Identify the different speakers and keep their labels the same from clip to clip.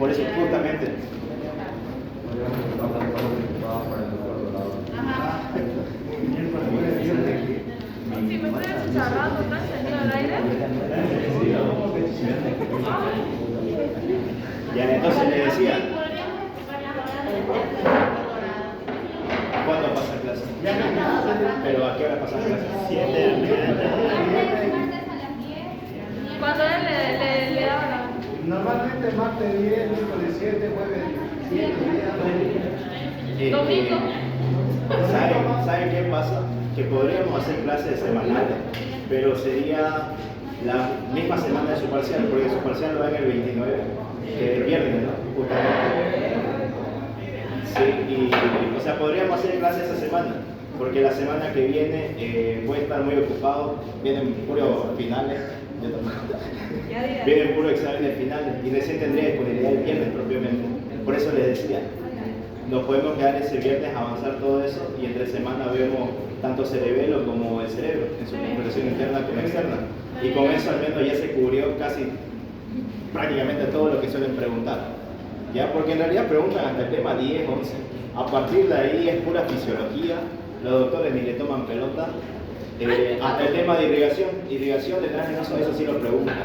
Speaker 1: Por eso justamente.
Speaker 2: Ajá. Si me estoy achicharrando, ¿está encendido el aire?
Speaker 1: Ya, entonces le decía, ¿cuándo pasa clase? ¿Pero a qué hora pasa clase? 7.
Speaker 2: Cuando él le daba la...
Speaker 3: Normalmente martes 10, miércoles 7, jueves 7,
Speaker 2: Domingo.
Speaker 1: ¿Saben qué pasa? Que podríamos hacer clases semanales, pero sería la misma semana de su parcial, porque su parcial lo da en el 29, que es viernes, ¿no? Justamente. Sí, y o sea, podríamos hacer clases esa semana, porque la semana que viene voy a estar muy ocupado, vienen puros finales, vienen puros exámenes finales, y recién tendría disponibilidad el viernes propiamente. Por eso les decía, nos podemos quedar ese viernes, avanzar todo eso, y entre semana vemos tanto cerebelo como el cerebro, en su comprensión interna como externa. Y con eso al menos ya se cubrió casi prácticamente todo lo que suelen preguntar. ¿Ya? Porque en realidad preguntan hasta el tema 10, 11. A partir de ahí es pura fisiología, los doctores ni le toman pelota. Hasta el tema de irrigación de drenoso, eso sí lo preguntan.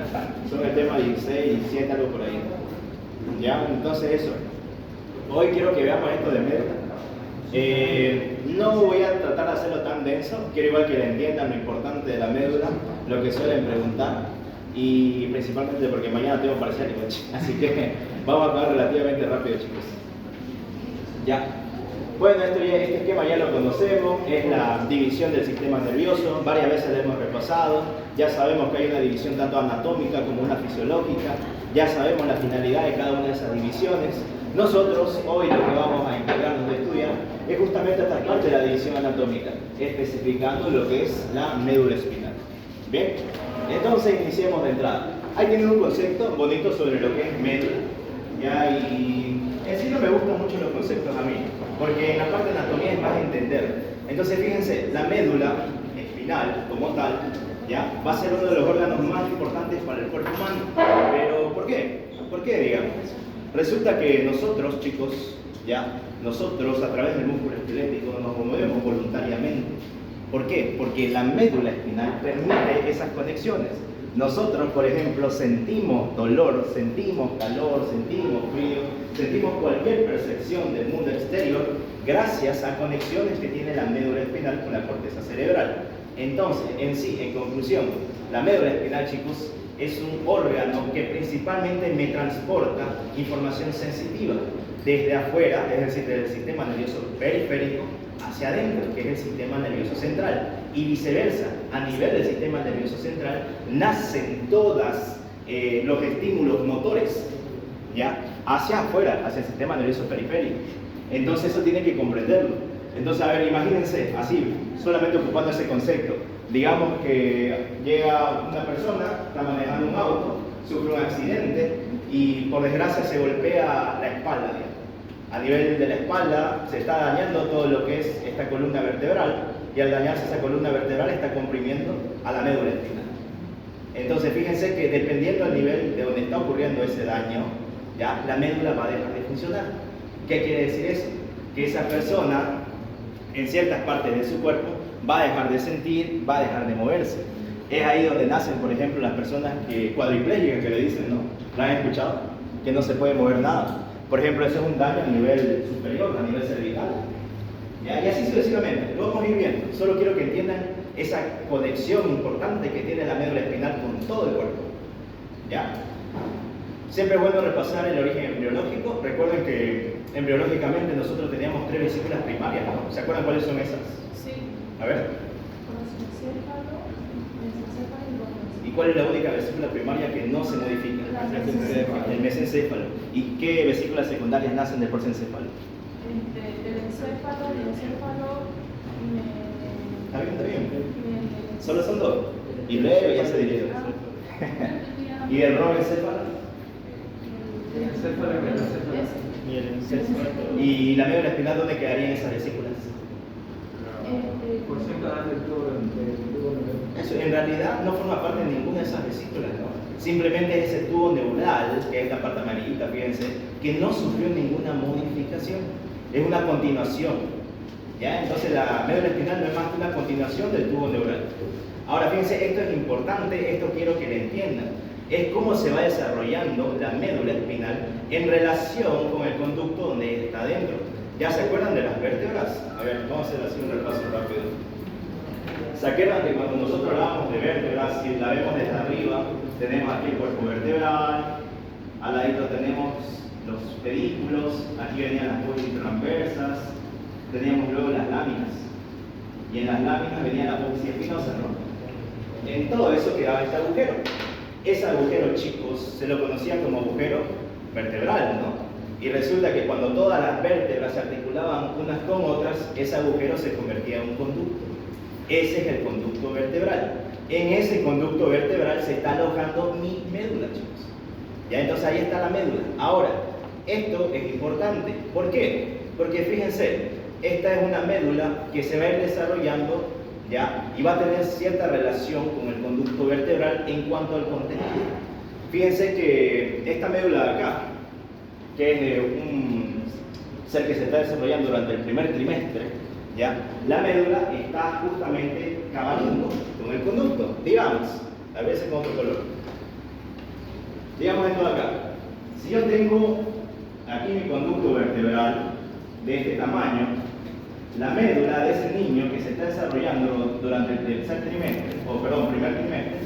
Speaker 1: Son el tema 16, 17, algo por ahí. ¿Ya? Entonces eso. Hoy quiero que veamos esto de médula. No voy a tratar de hacerlo tan denso, quiero igual que le entiendan lo importante de la médula, lo que suelen preguntar, y principalmente porque mañana tengo parcial, así que vamos a acabar relativamente rápido, chicos. Ya. Bueno, este esquema ya lo conocemos, es la división del sistema nervioso, varias veces lo hemos repasado, ya sabemos que hay una división tanto anatómica como una fisiológica, ya sabemos la finalidad de cada una de esas divisiones. Nosotros hoy lo que vamos a encargarnos de estudiar es justamente esta parte de la división anatómica, especificando lo que es la médula espinal. Bien, entonces iniciemos de entrada. Ahí tienen un concepto bonito sobre lo que es médula, ¿ya? Y en sí no me gustan mucho los conceptos a mí, porque en la parte de anatomía es más entender. Entonces fíjense, la médula espinal como tal, ¿ya? Va a ser uno de los órganos más importantes para el cuerpo humano. Pero ¿por qué? ¿Por qué, digamos? Resulta que nosotros, chicos, ya, nosotros a través del músculo esquelético nos movemos voluntariamente. ¿Por qué? Porque la médula espinal permite esas conexiones. Nosotros, por ejemplo, sentimos dolor, sentimos calor, sentimos frío, sentimos cualquier percepción del mundo exterior gracias a conexiones que tiene la médula espinal con la corteza cerebral. Entonces, en sí, en conclusión, la médula espinal, chicos, es un órgano que principalmente me transporta información sensitiva desde afuera, es decir, del sistema nervioso periférico hacia adentro, que es el sistema nervioso central, y viceversa, a nivel del sistema nervioso central nacen todos los estímulos motores, ¿ya? Hacia afuera, hacia el sistema nervioso periférico. Entonces eso tienen que comprenderlo. Entonces, a ver, imagínense, así, solamente ocupando ese concepto. Digamos que llega una persona, está manejando un auto, sufre un accidente y por desgracia se golpea la espalda, digamos. A nivel de la espalda se está dañando todo lo que es esta columna vertebral y al dañarse esa columna vertebral está comprimiendo a la médula espinal. Entonces fíjense que dependiendo del nivel de donde está ocurriendo ese daño, ya la médula va a dejar de funcionar. ¿Qué quiere decir eso? Que esa persona en ciertas partes de su cuerpo va a dejar de sentir, va a dejar de moverse. Es ahí donde nacen, por ejemplo, las personas cuadriplégicas que le dicen, ¿no? ¿La han escuchado? Que no se puede mover nada. Por ejemplo, eso es un daño a nivel superior, a nivel cervical. ¿Ya? Y así sucesivamente, lo vamos a ir viendo. Solo quiero que entiendan esa conexión importante que tiene la médula espinal con todo el cuerpo. ¿Ya? Siempre es bueno repasar el origen embriológico. Recuerden que embriológicamente nosotros teníamos 3 vesículas primarias, ¿no? ¿Se acuerdan cuáles son esas?
Speaker 2: Sí.
Speaker 1: A ver. ¿Y cuál es la única vesícula primaria que no se modifica? El mesencéfalo. ¿Y qué vesículas secundarias nacen del prosencéfalo?
Speaker 2: El encéfalo y el encéfalo.
Speaker 1: Está bien, está bien. Solo son 2. Y luego ya se divide. ¿Y el roencéfalo? ¿Y la médula espinal dónde quedarían esas vesículas? Eso en realidad no forma parte de ninguna de esas vesículas, ¿no? Simplemente es ese tubo neural, que es la parte amarillita, fíjense, que no sufrió ninguna modificación. Es una continuación. ¿Ya? Entonces la médula espinal no es más que una continuación del tubo neural. Ahora fíjense, esto es importante, esto quiero que lo entiendan. Es cómo se va desarrollando la médula espinal en relación con el conducto donde está dentro. ¿Ya se acuerdan de las vértebras? A ver, vamos a hacer así un repaso rápido. ¿Se acuerdan que cuando nosotros hablamos de vértebras, si la vemos desde arriba, tenemos aquí el cuerpo vertebral, al ladito tenemos los pedículos, aquí venían las costas transversas, teníamos luego las láminas, y en las láminas venía la apófisis espinosa, ¿no? En todo eso quedaba este agujero. Ese agujero, chicos, se lo conocía como agujero vertebral, ¿no? Y resulta que cuando todas las vértebras se articulaban unas con otras, ese agujero se convertía en un conducto. Ese es el conducto vertebral. En ese conducto vertebral se está alojando mi médula, chicos. Ya, entonces ahí está la médula. Ahora, esto es importante. ¿Por qué? Porque fíjense, esta es una médula que se va a ir desarrollando, ¿ya? Y va a tener cierta relación con el conducto vertebral en cuanto al contenido. Fíjense que esta médula de acá, que es de un ser que se está desarrollando durante el primer trimestre, ¿ya? La médula está justamente cabalgando con el conducto. Digamos, a veces con otro color. Digamos esto de acá. Si yo tengo aquí mi conducto vertebral de este tamaño, la médula de ese niño que se está desarrollando durante el tercer trimestre, primer trimestre,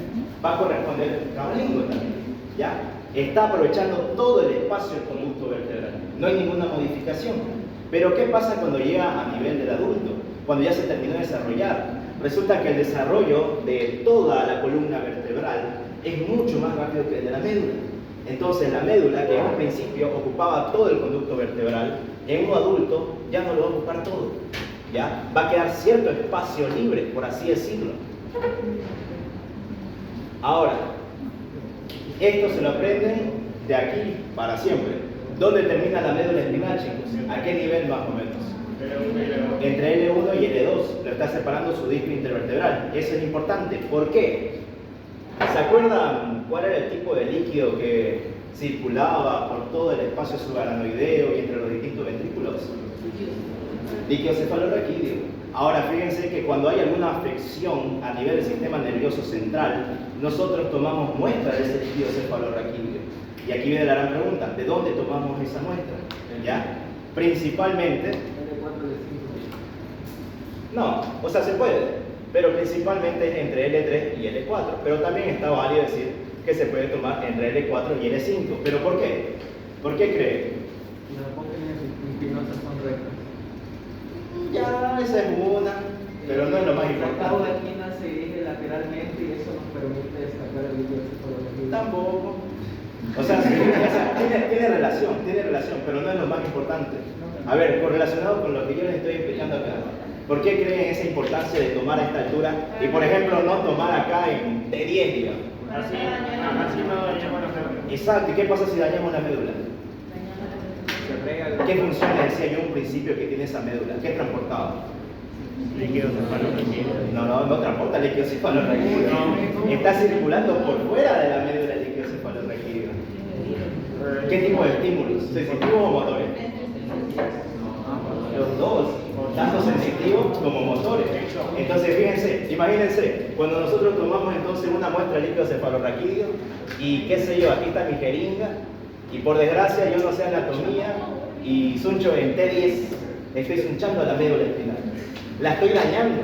Speaker 1: va a corresponder cabalgando también, ¿ya? Está aprovechando todo el espacio del conducto vertebral. No hay ninguna modificación. Pero ¿qué pasa cuando llega a nivel del adulto? Cuando ya se terminó de desarrollar. Resulta que el desarrollo de toda la columna vertebral es mucho más rápido que el de la médula. Entonces la médula, que en un principio ocupaba todo el conducto vertebral, en un adulto ya no lo va a ocupar todo. ¿Ya? Va a quedar cierto espacio libre, por así decirlo. Ahora, esto se lo aprenden de aquí para siempre. ¿Dónde termina la médula espinal, chicos? ¿A qué nivel más o menos? Entre L1 y L2. Lo está separando su disco intervertebral. Eso es importante. ¿Por qué? ¿Se acuerdan cuál era el tipo de líquido que circulaba por todo el espacio subaranoideo y entre los distintos ventrículos? Líquido cefalorraquídeo. Ahora fíjense que cuando hay alguna afección a nivel del sistema nervioso central, nosotros tomamos muestra de ese líquido cefalorraquídeo. Y aquí viene la gran pregunta, ¿de dónde tomamos esa muestra? ¿Ya? Principalmente... No, o sea, se puede, pero principalmente entre L3 y L4. Pero también está válido decir que se puede tomar entre L4 y L5. ¿Pero por qué? ¿Por qué creen?
Speaker 3: Las apófisis espinosas son rectas.
Speaker 1: Ya, esa es una, pero no es lo más
Speaker 3: La
Speaker 1: importante.
Speaker 3: caudaquina se dirige lateralmente y eso nos permite destacar el líquido cefalorraquídeo.
Speaker 1: Tampoco. O sea, sí, tiene relación, pero no es lo más importante. A ver, correlacionado con lo que yo les estoy explicando acá. ¿Por qué creen esa importancia de tomar a esta altura y, por ejemplo, no tomar acá en T10, digamos?
Speaker 2: Así
Speaker 3: no dañamos la médula.
Speaker 1: Exacto, ¿y qué pasa si dañamos la médula? ¿Qué funciones decía yo en un principio que tiene esa médula? ¿Qué transportaba?
Speaker 3: Líquido cefalorraquídeo.
Speaker 1: No transporta líquido cefalorraquídeo. Está circulando por fuera de la médula el líquido cefalorraquídeo. ¿Qué tipo de estímulos? ¿Sensitivos o motores? Los dos, tanto sensitivos como motores. Entonces, fíjense, imagínense, cuando nosotros tomamos entonces una muestra de líquido cefalorraquídeo y qué sé yo, aquí está mi jeringa y por desgracia yo no sé anatomía y suncho en T10, estoy sunchando la médula espinal. La estoy dañando.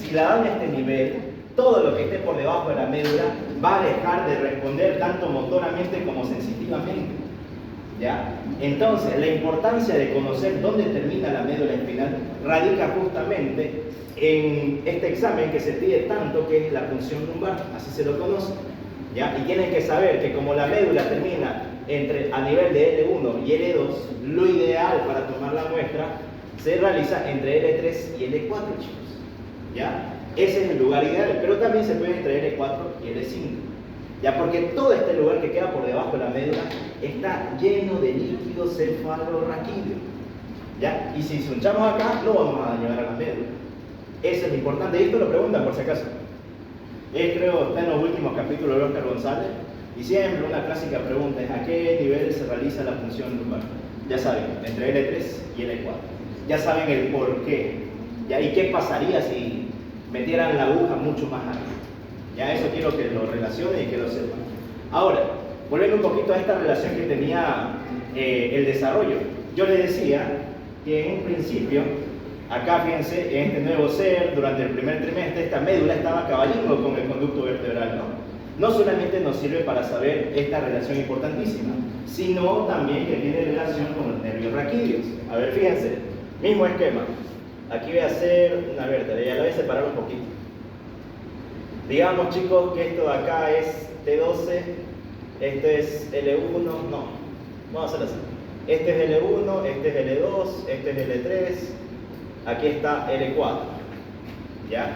Speaker 1: Si la daño a este nivel, todo lo que esté por debajo de la médula va a dejar de responder tanto motoramente como sensitivamente. ¿Ya? Entonces, la importancia de conocer dónde termina la médula espinal radica justamente en este examen que se pide tanto, que es la punción lumbar, así se lo conoce. ¿Ya? Y tienen que saber que como la médula termina a nivel de L1 y L2, lo ideal para tomar la muestra se realiza entre L3 y L4, chicos. ¿Ya? Ese es el lugar ideal, pero también se puede entre L4 y L5. ¿Ya? Porque todo este lugar que queda por debajo de la médula está lleno de líquido cefalorraquídeo. ¿Ya? Y si sunchamos acá, no vamos a dañar a la médula. Eso es lo importante. Y esto lo preguntan por si acaso. Creo está en los últimos capítulos de Oscar González. Y Y siempre una clásica pregunta es: ¿a qué nivel se realiza la punción lumbar? Ya saben, entre L3 y L4. Ya saben el por qué. ¿Ya? ¿Y qué pasaría si metieran la aguja mucho más arriba? Ya, eso quiero que lo relacionen y que lo sepan. Ahora, volviendo un poquito a esta relación que tenía el desarrollo. Yo les decía que en un principio, acá fíjense, en este nuevo ser, durante el primer trimestre, esta médula estaba cabalgando con el conducto vertebral, ¿no? No solamente nos sirve para saber esta relación importantísima, sino también que tiene relación con los nervios raquídeos. A ver, fíjense, mismo esquema. Aquí voy a hacer una vértebra, ya la voy a separar un poquito. Digamos, chicos, que esto de acá es T12, esto es L1, no, vamos a hacerlo así. Este es L1, este es L2, este es L3, aquí está L4, ¿ya?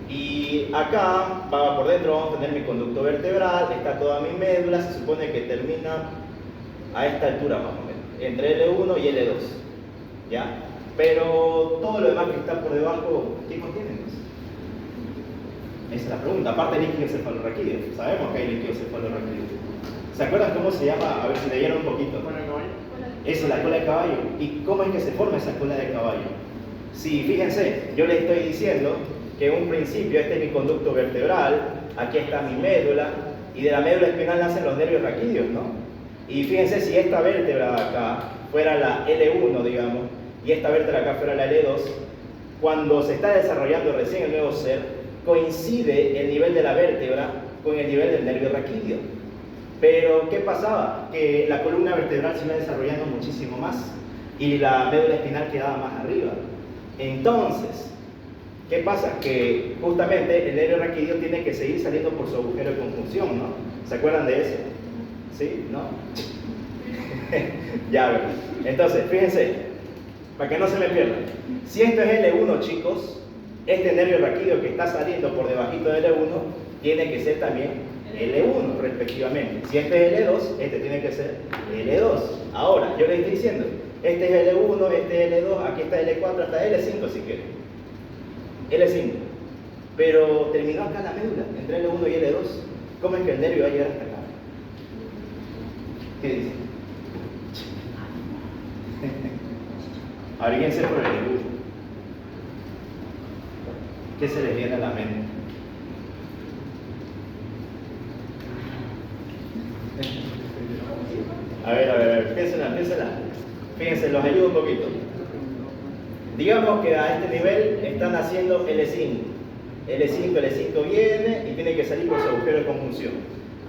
Speaker 1: Y acá, por dentro vamos a tener mi conducto vertebral, está toda mi médula, se supone que termina a esta altura más o menos, entre L1 y L2, ¿ya? Pero todo lo demás que está por debajo, ¿qué contiene entonces? Esa es la pregunta. Aparte del líquido cefalorraquídeo, sabemos que hay líquido cefalorraquídeo. ¿Se acuerdan cómo se llama? A ver si leyeron un poquito. Eso es la cola de caballo. ¿Y cómo es que se forma esa cola de caballo? Sí, fíjense, yo les estoy diciendo que en un principio este es mi conducto vertebral, aquí está mi médula, y de la médula espinal nacen los nervios raquídeos, ¿no? Y fíjense, si esta vértebra de acá fuera la L1, digamos, y esta vértebra acá fuera la L2, cuando se está desarrollando recién el nuevo ser, coincide el nivel de la vértebra con el nivel del nervio raquídeo. Pero, ¿qué pasaba? Que la columna vertebral se iba desarrollando muchísimo más y la médula espinal quedaba más arriba. Entonces, ¿qué pasa? Que justamente el nervio raquídeo tiene que seguir saliendo por su agujero de conjunción, ¿no? ¿Se acuerdan de eso? ¿Sí? ¿No? Ya ven. Entonces, fíjense, para que no se me pierdan. Si esto es L1, chicos, este nervio raquídeo que está saliendo por debajito de L1 tiene que ser también L1 respectivamente. Si este es L2, este tiene que ser L2. Ahora, yo les estoy diciendo, este es L1, este es L2, aquí está L4, hasta L5 si quieren. L5. Pero terminó acá la médula, entre L1 y L2. ¿Cómo es que el nervio va a llegar hasta acá? ¿Qué dicen? Abríguense por el L1. ¿Qué se les viene a la mente? A ver, piénsenla. Fíjense, los ayudo un poquito. Digamos que a este nivel están haciendo L5. L5 viene y tiene que salir por su agujero de conjunción.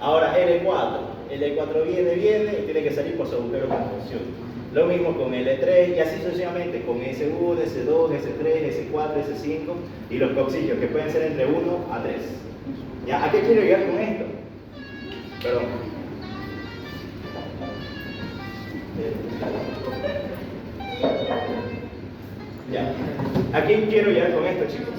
Speaker 1: Ahora L4 viene y tiene que salir por su agujero de conjunción. Lo mismo con L3 y así sucesivamente con S1, S2, S3, S4, S5 y los coxillos que pueden ser entre 1 a 3. ¿Ya? ¿A qué quiero llegar con esto? Perdón. Ya. ¿A qué quiero llegar con esto, chicos?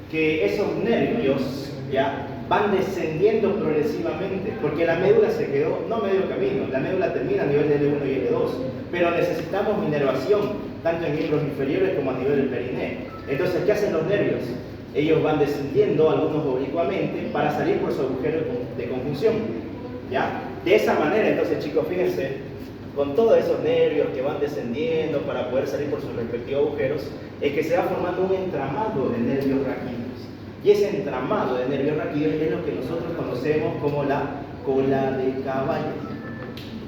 Speaker 1: Que esos nervios ya van descendiendo progresivamente, porque la médula se quedó, no medio camino, la médula termina a nivel de L1 y L2, pero necesitamos inervación, tanto en miembros inferiores como a nivel del periné. Entonces, ¿qué hacen los nervios? Ellos van descendiendo, algunos oblicuamente, para salir por su agujero de conjunción, ¿ya? De esa manera, entonces, chicos, fíjense, con todos esos nervios que van descendiendo para poder salir por sus respectivos agujeros, es que se va formando un entramado de nervios raquídeos. Y ese entramado de nervios raquídeos es lo que nosotros conocemos como la cola de caballo,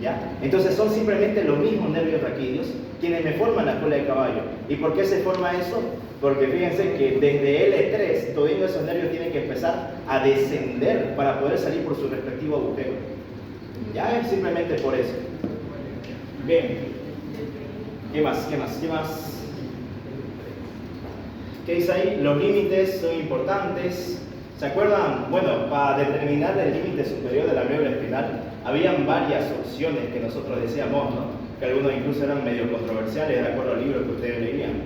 Speaker 1: ¿ya? Entonces son simplemente los mismos nervios raquídeos quienes me forman la cola de caballo. ¿Y por qué se forma eso? Porque fíjense que desde L3 todos esos nervios tienen que empezar a descender para poder salir por su respectivo agujero. Ya es simplemente por eso. Bien. ¿Qué más? ¿Qué dice ahí? Los límites son importantes. ¿Se acuerdan? Bueno, para determinar el límite superior de la médula espinal, habían varias opciones que nosotros decíamos, ¿no? Que algunos incluso eran medio controversiales de acuerdo al libro que ustedes leían.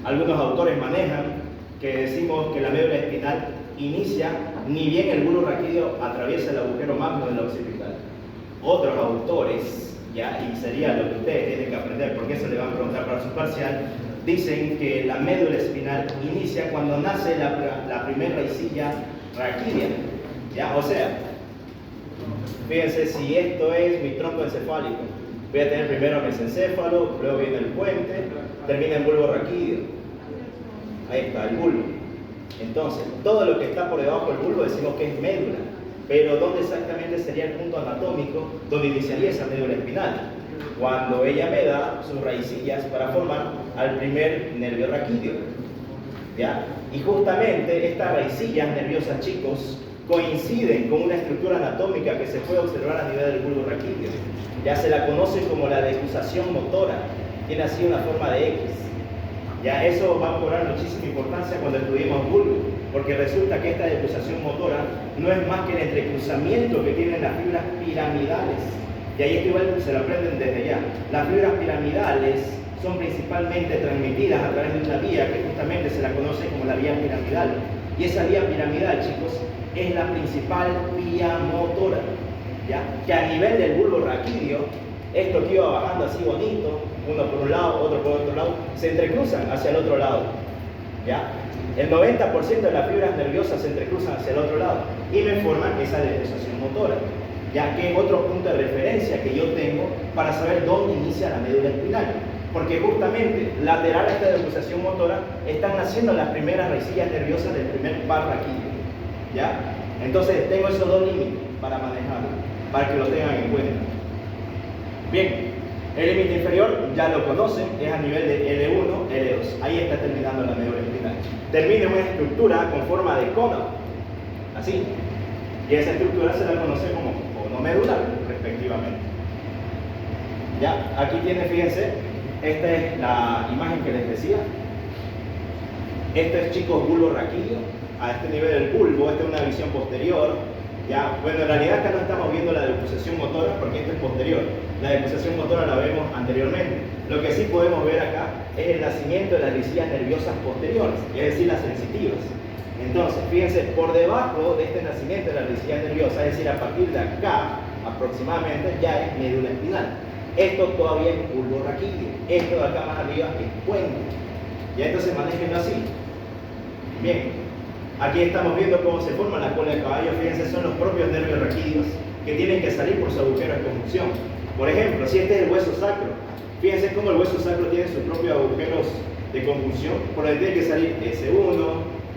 Speaker 1: Algunos autores manejan que decimos que la médula espinal inicia ni bien el bulbo raquídeo atraviesa el agujero magno del occipital. Otros autores, ya, y sería lo que ustedes tienen que aprender, porque eso le van a preguntar para su parcial, dicen que la médula espinal inicia cuando nace la primera raicilla raquídea, ¿ya? O sea, Fíjense, si esto es mi tronco encefálico, voy a tener primero mesencéfalo, luego viene el puente, termina en bulbo raquídeo. Ahí está, el bulbo. Entonces, todo lo que está por debajo del bulbo decimos que es médula. Pero ¿dónde exactamente sería el punto anatómico donde iniciaría esa médula espinal? Cuando ella me da sus raicillas para formar al primer nervio raquídeo. ¿Ya? Y justamente estas raicillas nerviosas, chicos, coinciden con una estructura anatómica que se puede observar a nivel del bulbo raquídeo. Ya se la conoce como la decusación motora. Tiene así una forma de X. Ya eso va a cobrar muchísima importancia cuando estudiemos bulbo, porque resulta que esta decusación motora no es más que el entrecruzamiento que tienen las fibras piramidales. Y ahí esto igual se lo aprenden desde ya. Las fibras piramidales son principalmente transmitidas a través de una vía que justamente se la conoce como la vía piramidal. Y esa vía piramidal, chicos, es la principal vía motora. ¿Ya? Que a nivel del bulbo raquídeo, esto que iba bajando así bonito, uno por un lado, otro por otro lado, se entrecruzan hacia el otro lado. ¿Ya? El 90% de las fibras nerviosas se entrecruzan hacia el otro lado y me forman esa decusación motora, ya que es otro punto de referencia que yo tengo para saber dónde inicia la médula espinal. Porque justamente lateral a esta decusación motora están naciendo las primeras raicillas nerviosas del primer par raquídeo. ¿Ya? Entonces tengo esos dos límites para manejarlo, para que lo tengan en cuenta. Bien. El límite inferior ya lo conocen, es a nivel de L1, L2. Ahí está terminando la médula espinal. Termina en una estructura con forma de cono, así. Y esa estructura se la conoce como cono medular, respectivamente. Ya, aquí tiene, fíjense, esta es la imagen que les decía. Esto es, chicos, bulbo raquídeo. A este nivel del bulbo, esta es una visión posterior. Ya, bueno, en realidad acá no estamos viendo la decusación motora porque esto es posterior. La decusación motora la vemos anteriormente. Lo que sí podemos ver acá es el nacimiento de las raicillas nerviosas posteriores, es decir, las sensitivas. Entonces, fíjense, por debajo de este nacimiento de las raicillas nerviosas, es decir, a partir de acá aproximadamente, ya es médula espinal. Esto todavía es bulbo raquídeo. Esto de acá más arriba es puente. Ya entonces manéjenlo así. Bien. Aquí estamos viendo cómo se forma la cola de caballo. Fíjense, son los propios nervios raquídeos que tienen que salir por su agujero de conjunción. Por ejemplo, si este es el hueso sacro, fíjense cómo el hueso sacro tiene sus propios agujeros de conjunción, por donde tiene que salir S1,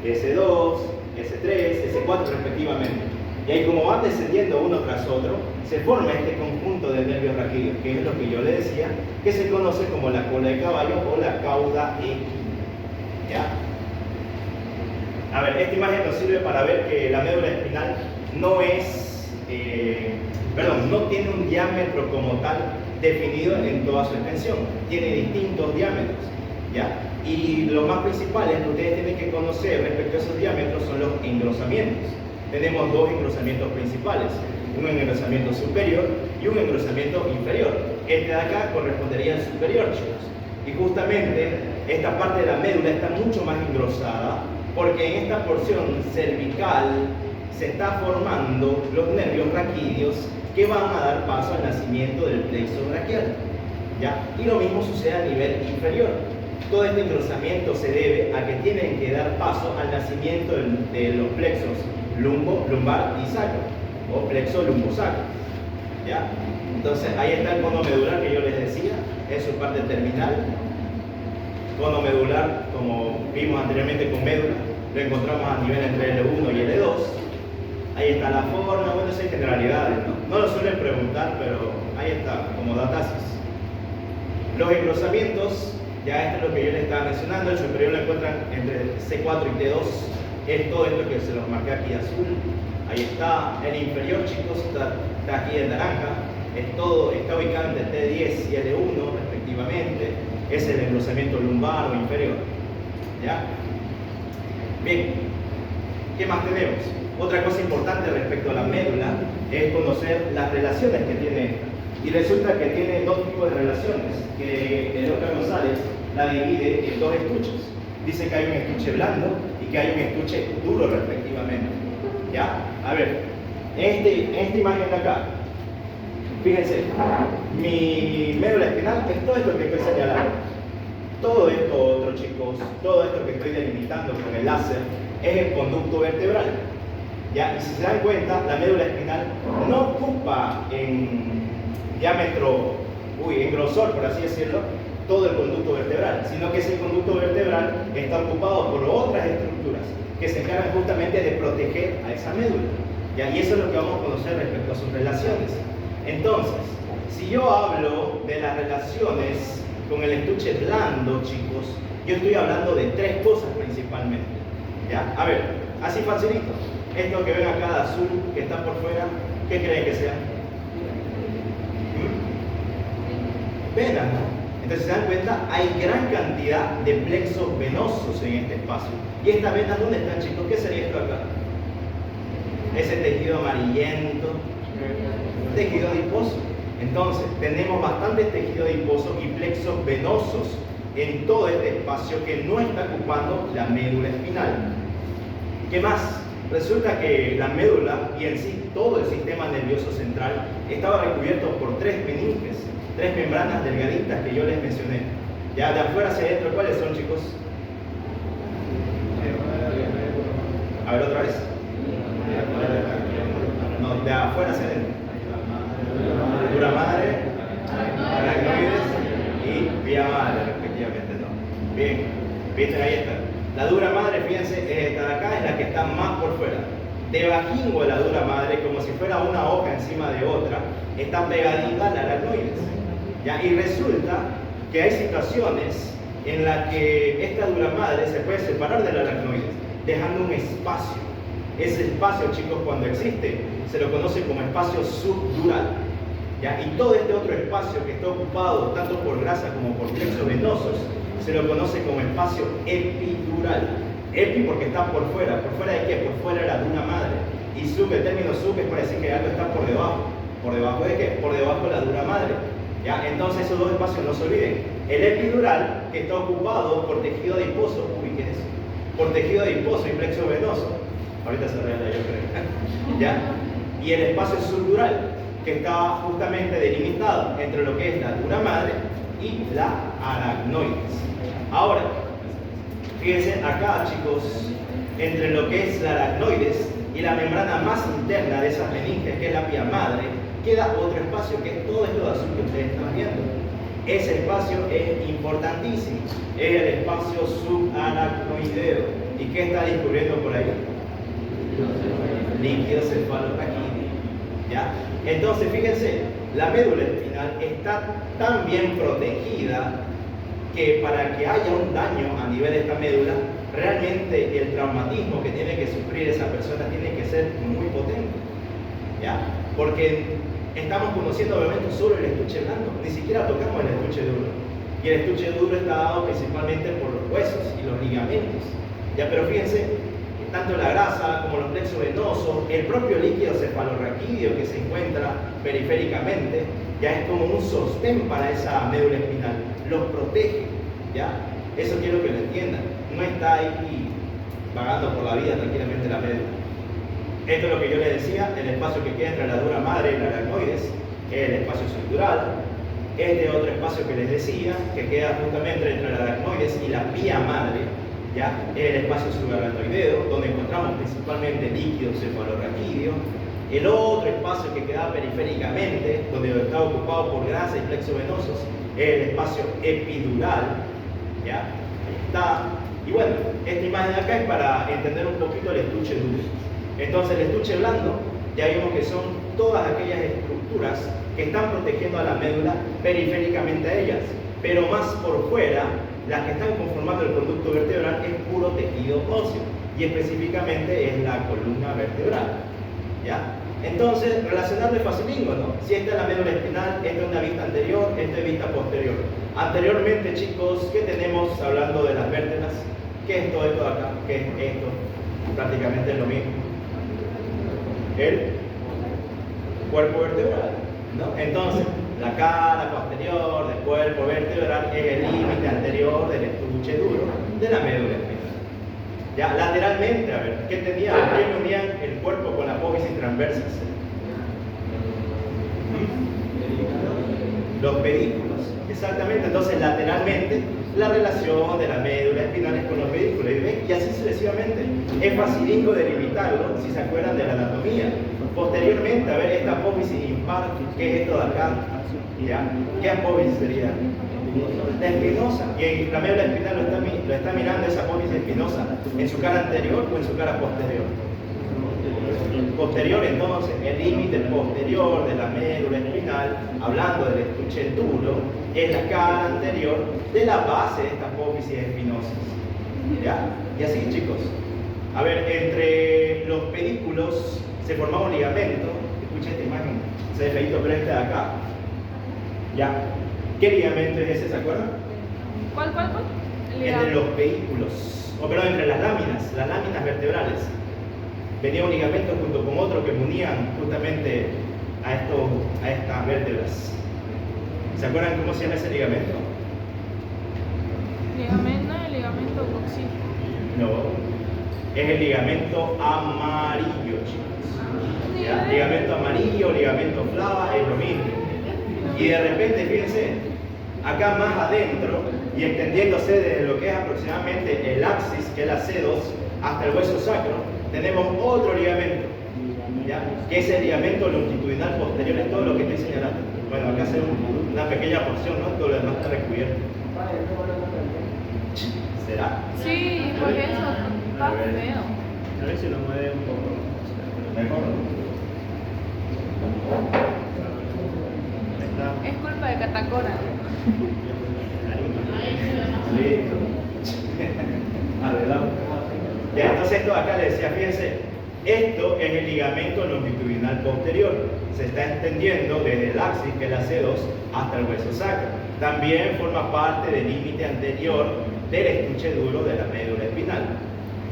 Speaker 1: S2, S3, S4 respectivamente. Y ahí, como van descendiendo uno tras otro, se forma este conjunto de nervios raquídeos, que es lo que yo le decía, que se conoce como la cola de caballo o la cauda equina. ¿Ya? A ver, esta imagen nos sirve para ver que la médula espinal no es, no tiene un diámetro como tal definido en toda su extensión. Tiene distintos diámetros, ¿ya? Y lo más principal es que ustedes tienen que conocer respecto a esos diámetros son los engrosamientos. Tenemos dos engrosamientos principales, un engrosamiento superior y un engrosamiento inferior. Este de acá correspondería al superior, chicos. Y justamente esta parte de la médula está mucho más engrosada, porque en esta porción cervical se está formando los nervios raquídeos que van a dar paso al nacimiento del plexo braquial. ¿Ya? Y lo mismo sucede a nivel inferior. Todo este engrosamiento se debe a que tienen que dar paso al nacimiento de los plexos lumbar y sacro, o plexo lumbosacro. ¿Ya? Entonces ahí está el cono medular que yo les decía, es su parte terminal. Cono medular, como vimos anteriormente con médula, lo encontramos a nivel entre L1 y L2. Ahí está la forma, bueno, esas generalidades, ¿no? No lo suelen preguntar, pero ahí está, como datasis. Los engrosamientos, ya esto es lo que yo les estaba mencionando, el superior lo encuentran entre C4 y T2, es todo esto que se los marqué aquí azul. Ahí está, el inferior, chicos, está aquí en naranja, está ubicado entre T10 y L1 respectivamente. Es el engrosamiento lumbar o inferior. ¿Ya? Bien, ¿qué más tenemos? Otra cosa importante respecto a la médula es conocer las relaciones que tiene esta. Y resulta que tiene dos tipos de relaciones, que el Oscar González la divide en dos estuches. Dice que hay un estuche blando y que hay un estuche duro respectivamente. ¿Ya? A ver, en esta imagen de acá, fíjense, mi médula espinal es todo esto que estoy señalando. Todo esto otro, chicos, todo esto que estoy delimitando con el láser es el conducto vertebral. ¿ya? Y si se dan cuenta, la médula espinal no ocupa en diámetro, en grosor, por así decirlo, todo el conducto vertebral, sino que ese conducto vertebral está ocupado por otras estructuras que se encargan justamente de proteger a esa médula, ¿ya? Y eso es lo que vamos a conocer respecto a sus relaciones. Entonces, si yo hablo de las relaciones con el estuche blando, chicos, yo estoy hablando de tres cosas principalmente, ¿ya? A ver, así facilito. Esto que ven acá de azul, que está por fuera, ¿qué creen que sea? Venas, ¿no? Entonces, se dan cuenta, hay gran cantidad de plexos venosos en este espacio. ¿Y estas venas dónde están, chicos? ¿Qué sería esto acá? Ese tejido amarillento, tejido adiposo. Entonces, tenemos bastante tejido adiposo y plexos venosos en todo este espacio que no está ocupando la médula espinal. ¿Qué más? Resulta que la médula y en sí todo el sistema nervioso central estaba recubierto por tres meninges, tres membranas delgaditas que yo les mencioné. Ya de afuera hacia adentro, ¿cuáles son, chicos? A ver otra vez. No, de afuera hacia adentro. Dura madre, aracnoides y vía madre, respectivamente, ¿no? Bien, ¿viste? Ahí está. La dura madre, fíjense, esta de acá es la que está más por fuera. Debajo de la dura madre, como si fuera una hoja encima de otra, está pegadita al aracnoides. ¿Ya? Y resulta que hay situaciones en las que esta dura madre se puede separar del aracnoides, dejando un espacio. Ese espacio, chicos, cuando existe, se lo conoce como espacio subdural. ¿Ya? Y todo este otro espacio que está ocupado tanto por grasa como por plexos venosos, se lo conoce como espacio epidural. Epi porque está por fuera. ¿Por fuera de qué? Por fuera de la dura madre. Y sub, el término sub es para decir que algo está por debajo. ¿Por debajo de qué? Por debajo de la dura madre. ¿Ya? Entonces esos dos espacios no se olviden. El epidural, que está ocupado por tejido adiposo, ¿qué es eso? Por tejido adiposo y plexo venoso. Ahorita se arregla, yo creo. ¿Ya? Y el espacio subdural, que está justamente delimitado entre lo que es la dura madre y la aracnoides. Ahora, fíjense acá, chicos, entre lo que es la aracnoides y la membrana más interna de esas meninges, que es la vía madre, queda otro espacio, que es todo esto de azul que ustedes están viendo. Ese espacio es importantísimo, es el espacio subaracnoideo. ¿Y qué está discurriendo por ahí? Líquido cefalorraquídeo. ¿Ya? Entonces, fíjense, la médula espinal está tan bien protegida que para que haya un daño a nivel de esta médula, realmente el traumatismo que tiene que sufrir esa persona tiene que ser muy potente. ¿Ya? Porque estamos conociendo obviamente solo el estuche blando, ni siquiera tocamos el estuche duro. Y el estuche duro está dado principalmente por los huesos y los ligamentos. ¿Ya? Pero fíjense, tanto la grasa como los plexos venosos, el propio líquido cefalorraquídeo que se encuentra periféricamente, ya es como un sostén para esa médula espinal, los protege, ¿ya? Eso quiero que lo entiendan, no está ahí vagando por la vida tranquilamente la médula. Esto es lo que yo les decía, el espacio que queda entre la dura madre y la aracnoides, es el espacio subdural. Este otro espacio que les decía, que queda justamente entre la aracnoides y la vía madre, ¿ya? El espacio subaracnoideo, donde encontramos principalmente líquido cefalorraquídeo. El otro espacio que queda periféricamente, donde está ocupado por grasa y plexos venosos, es el espacio epidural, ¿ya? Ahí está. Y bueno, esta imagen de acá es para entender un poquito el estuche duro. Entonces, el estuche blando, ya vimos que son todas aquellas estructuras que están protegiendo a la médula periféricamente a ellas, pero más por fuera, las que están conformando el conducto vertebral es puro tejido óseo y específicamente es la columna vertebral. ¿Ya? Entonces, relacionar de facilingo, ¿no? Si esta es la médula espinal, esta es una vista anterior, esta es vista posterior. Anteriormente, chicos, ¿qué tenemos hablando de las vértebras? ¿Qué es todo esto de acá? ¿Qué es esto? Prácticamente es lo mismo. El cuerpo vertebral, ¿no? Entonces, la cara posterior del cuerpo vertebral es el límite anterior del estuche duro de la médula espinal. Ya, lateralmente, a ver, ¿qué tenían? ¿Qué unían el cuerpo con la apófisis transversas? Los pedículos, exactamente. Entonces, lateralmente, la relación de la médula espinal es con los pedículos. ¿Y ven? Y así sucesivamente. Es facilito delimitarlo, si se acuerdan de la anatomía. Posteriormente, a ver, esta apófisis impar, ¿qué es esto de acá? ¿Ya? ¿Qué apófisis sería? La espinosa. Y la médula espinal lo está mirando esa apófisis espinosa en su cara anterior o en su cara posterior. Posterior, entonces, el límite posterior de la médula espinal, hablando del estuche duro, es la cara anterior de la base de esta apófisis espinosa. ¿Ya? Y así, chicos. A ver, entre los pedículos se formaba un ligamento. Escucha esta imagen, se ve feíto, pero este de acá. ¿Ya? ¿Qué ligamento es ese, se acuerdan?
Speaker 2: ¿Cuál?
Speaker 1: Entre los pedículos, o perdón, entre las láminas vertebrales. Venía un ligamento junto con otro que unían justamente a estas vértebras. ¿Se acuerdan cómo se llama ese ligamento?
Speaker 2: El ligamento coxígeno.
Speaker 1: No, es el ligamento amarillo, chicos. ¿Ya? Ligamento amarillo, ligamento flava, es lo mismo. Y de repente, fíjense, acá más adentro y extendiéndose desde lo que es aproximadamente el axis, que es la C2, hasta el hueso sacro, tenemos otro ligamento, ¿ya? Que es el ligamento longitudinal posterior, es todo lo que estoy señalando. Bueno, acá hace una pequeña porción, ¿no? Todo lo demás está recubierto. ¿Será?
Speaker 2: Sí, por eso está feo.
Speaker 4: A ver si lo mueve un poco.
Speaker 1: Mejor.
Speaker 4: Ahí está.
Speaker 2: Es culpa de Catacora.
Speaker 1: Listo. Adelante. Ya, entonces esto acá le decía, fíjense, esto es el ligamento longitudinal posterior. Se está extendiendo desde el axis, que es la C2, hasta el hueso sacro. También forma parte del límite anterior del estuche duro de la médula espinal.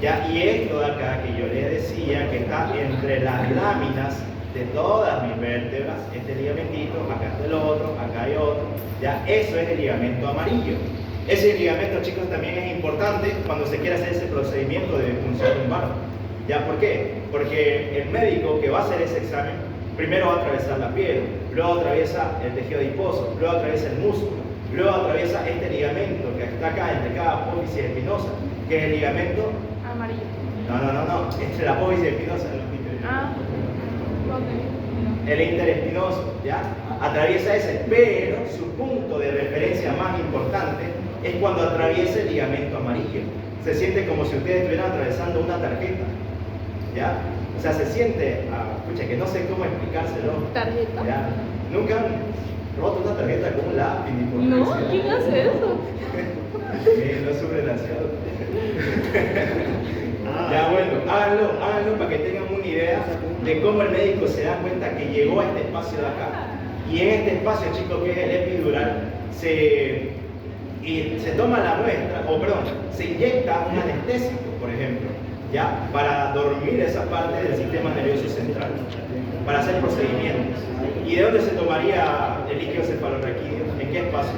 Speaker 1: ¿Ya? Y esto de acá que yo les decía, que está entre las láminas de todas mis vértebras, este ligamentito, acá está el otro, acá hay otro, ¿ya? Eso es el ligamento amarillo. Ese ligamento, chicos, también es importante cuando se quiere hacer ese procedimiento de punción lumbar. ¿Ya? ¿Por qué? Porque el médico que va a hacer ese examen, primero va a atravesar la piel, luego atraviesa el tejido adiposo, luego atraviesa el músculo, luego atraviesa este ligamento que está acá entre cada apófisis espinosa, que es el ligamento
Speaker 2: Amarillo.
Speaker 1: no, entre la apófisis espinosa y los
Speaker 2: Ah, ¿dónde?
Speaker 1: el interespinoso, ¿ya? Atraviesa ese, pero su punto de referencia más importante es cuando atraviesa el ligamento amarillo. Se siente como si ustedes estuvieran atravesando una tarjeta, ¿ya? O sea, se siente, escucha, que no sé cómo explicárselo.
Speaker 2: ¿Tarjeta?
Speaker 1: ¿Ya? Nunca han roto una tarjeta con un lápiz ni por
Speaker 2: No,
Speaker 1: curiosidad?
Speaker 2: ¿quién hace eso?
Speaker 1: No es sobrenatural. Ya bueno, háganlo para que tengan una idea de cómo el médico se da cuenta que llegó a este espacio de acá. Y en este espacio, chicos, que es el epidural, se toma la muestra, se inyecta un anestésico, por ejemplo, ¿ya? Para dormir esa parte del sistema nervioso central, para hacer procedimientos. ¿Y de dónde se tomaría el líquido cefalorraquídeo? ¿En qué espacio?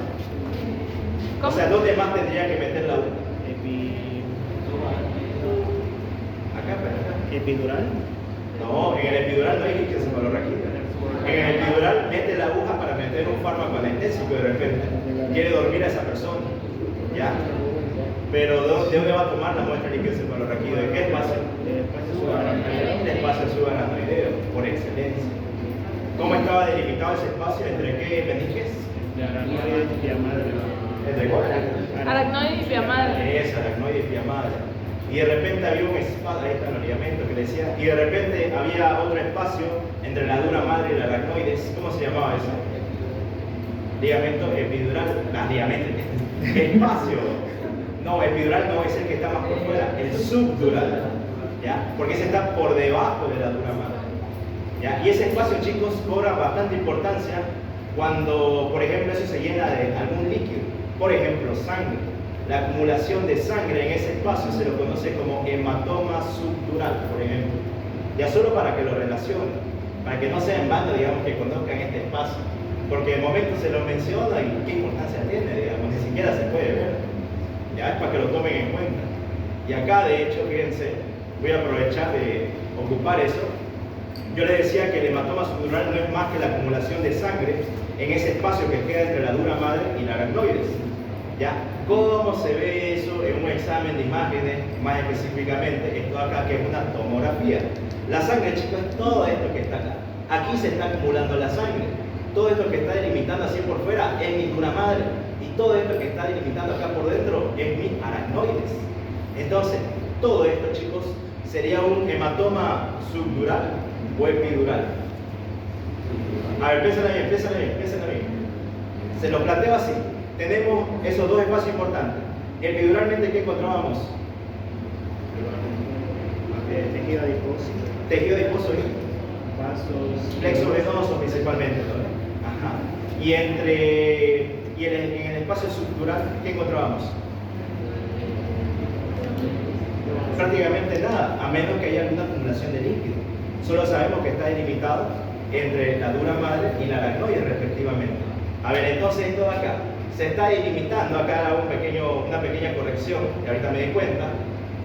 Speaker 1: O sea, ¿dónde más tendría que meter la aguja? Acá.
Speaker 4: Epidural.
Speaker 1: No, en el epidural no hay líquido cefalorraquídeo. En el epidural mete la aguja para meter un fármaco anestésico de repente. Quiere dormir a esa persona. ¿Ya? Pero ¿de dónde va a tomar la muestra de líquido cefalorraquídeo? ¿De qué espacio? El espacio subaracnoideo, por excelencia. ¿Cómo estaba delimitado ese espacio? ¿Entre qué meninges? ¿Entre cuál?
Speaker 2: Aracnoide y pia madre.
Speaker 1: Es aracnoide y pia madre. Y de repente había un espacio, ahí está el ligamento que le decía, y de repente había otro espacio entre la dura madre y la aracnoides. ¿Cómo se llamaba eso? Ligamento epidural. Ligamento. Espacio. No, epidural no es el que está más por fuera, el subdural. ¿Ya? Porque ese está por debajo de la dura madre. ¿Ya? Y ese espacio, chicos, cobra bastante importancia cuando, por ejemplo, eso se llena de algún líquido. Por ejemplo, sangre. La acumulación de sangre en ese espacio se lo conoce como hematoma subdural, por ejemplo. Ya solo para que lo relacionen, para que no sea en vano, digamos, que conozcan este espacio. Porque de momento se lo menciona y qué importancia tiene, digamos, ni siquiera se puede ver. Ya es para que lo tomen en cuenta. Y acá, de hecho, fíjense, voy a aprovechar de ocupar eso. Yo les decía que el hematoma subdural no es más que la acumulación de sangre en ese espacio que queda entre la dura madre y la aracnoides. ¿Ya? ¿Cómo se ve eso en un examen de imágenes? Más específicamente, esto acá que es una tomografía. La sangre, chicos, es todo esto que está acá. Aquí se está acumulando la sangre. Todo esto que está delimitando así por fuera es mi dura madre. Y todo esto que está delimitando acá por dentro es mi aracnoides. Entonces, todo esto, chicos, sería un hematoma subdural o epidural. A ver, piénsalo bien. Se lo planteo así. Tenemos esos dos espacios importantes. Epiduralmente, ¿qué encontrábamos?
Speaker 4: Tejido adiposo.
Speaker 1: Tejido adiposo y
Speaker 4: Vasos.
Speaker 1: plexo venoso principalmente, ¿no? Ajá. Y en el espacio subdural, ¿qué encontrábamos? Prácticamente nada, a menos que haya alguna acumulación de líquido. Solo sabemos que está delimitado entre la dura madre y la aracnoide respectivamente. A ver, entonces esto de acá se está delimitando, acá hago una pequeña corrección, que ahorita me di cuenta,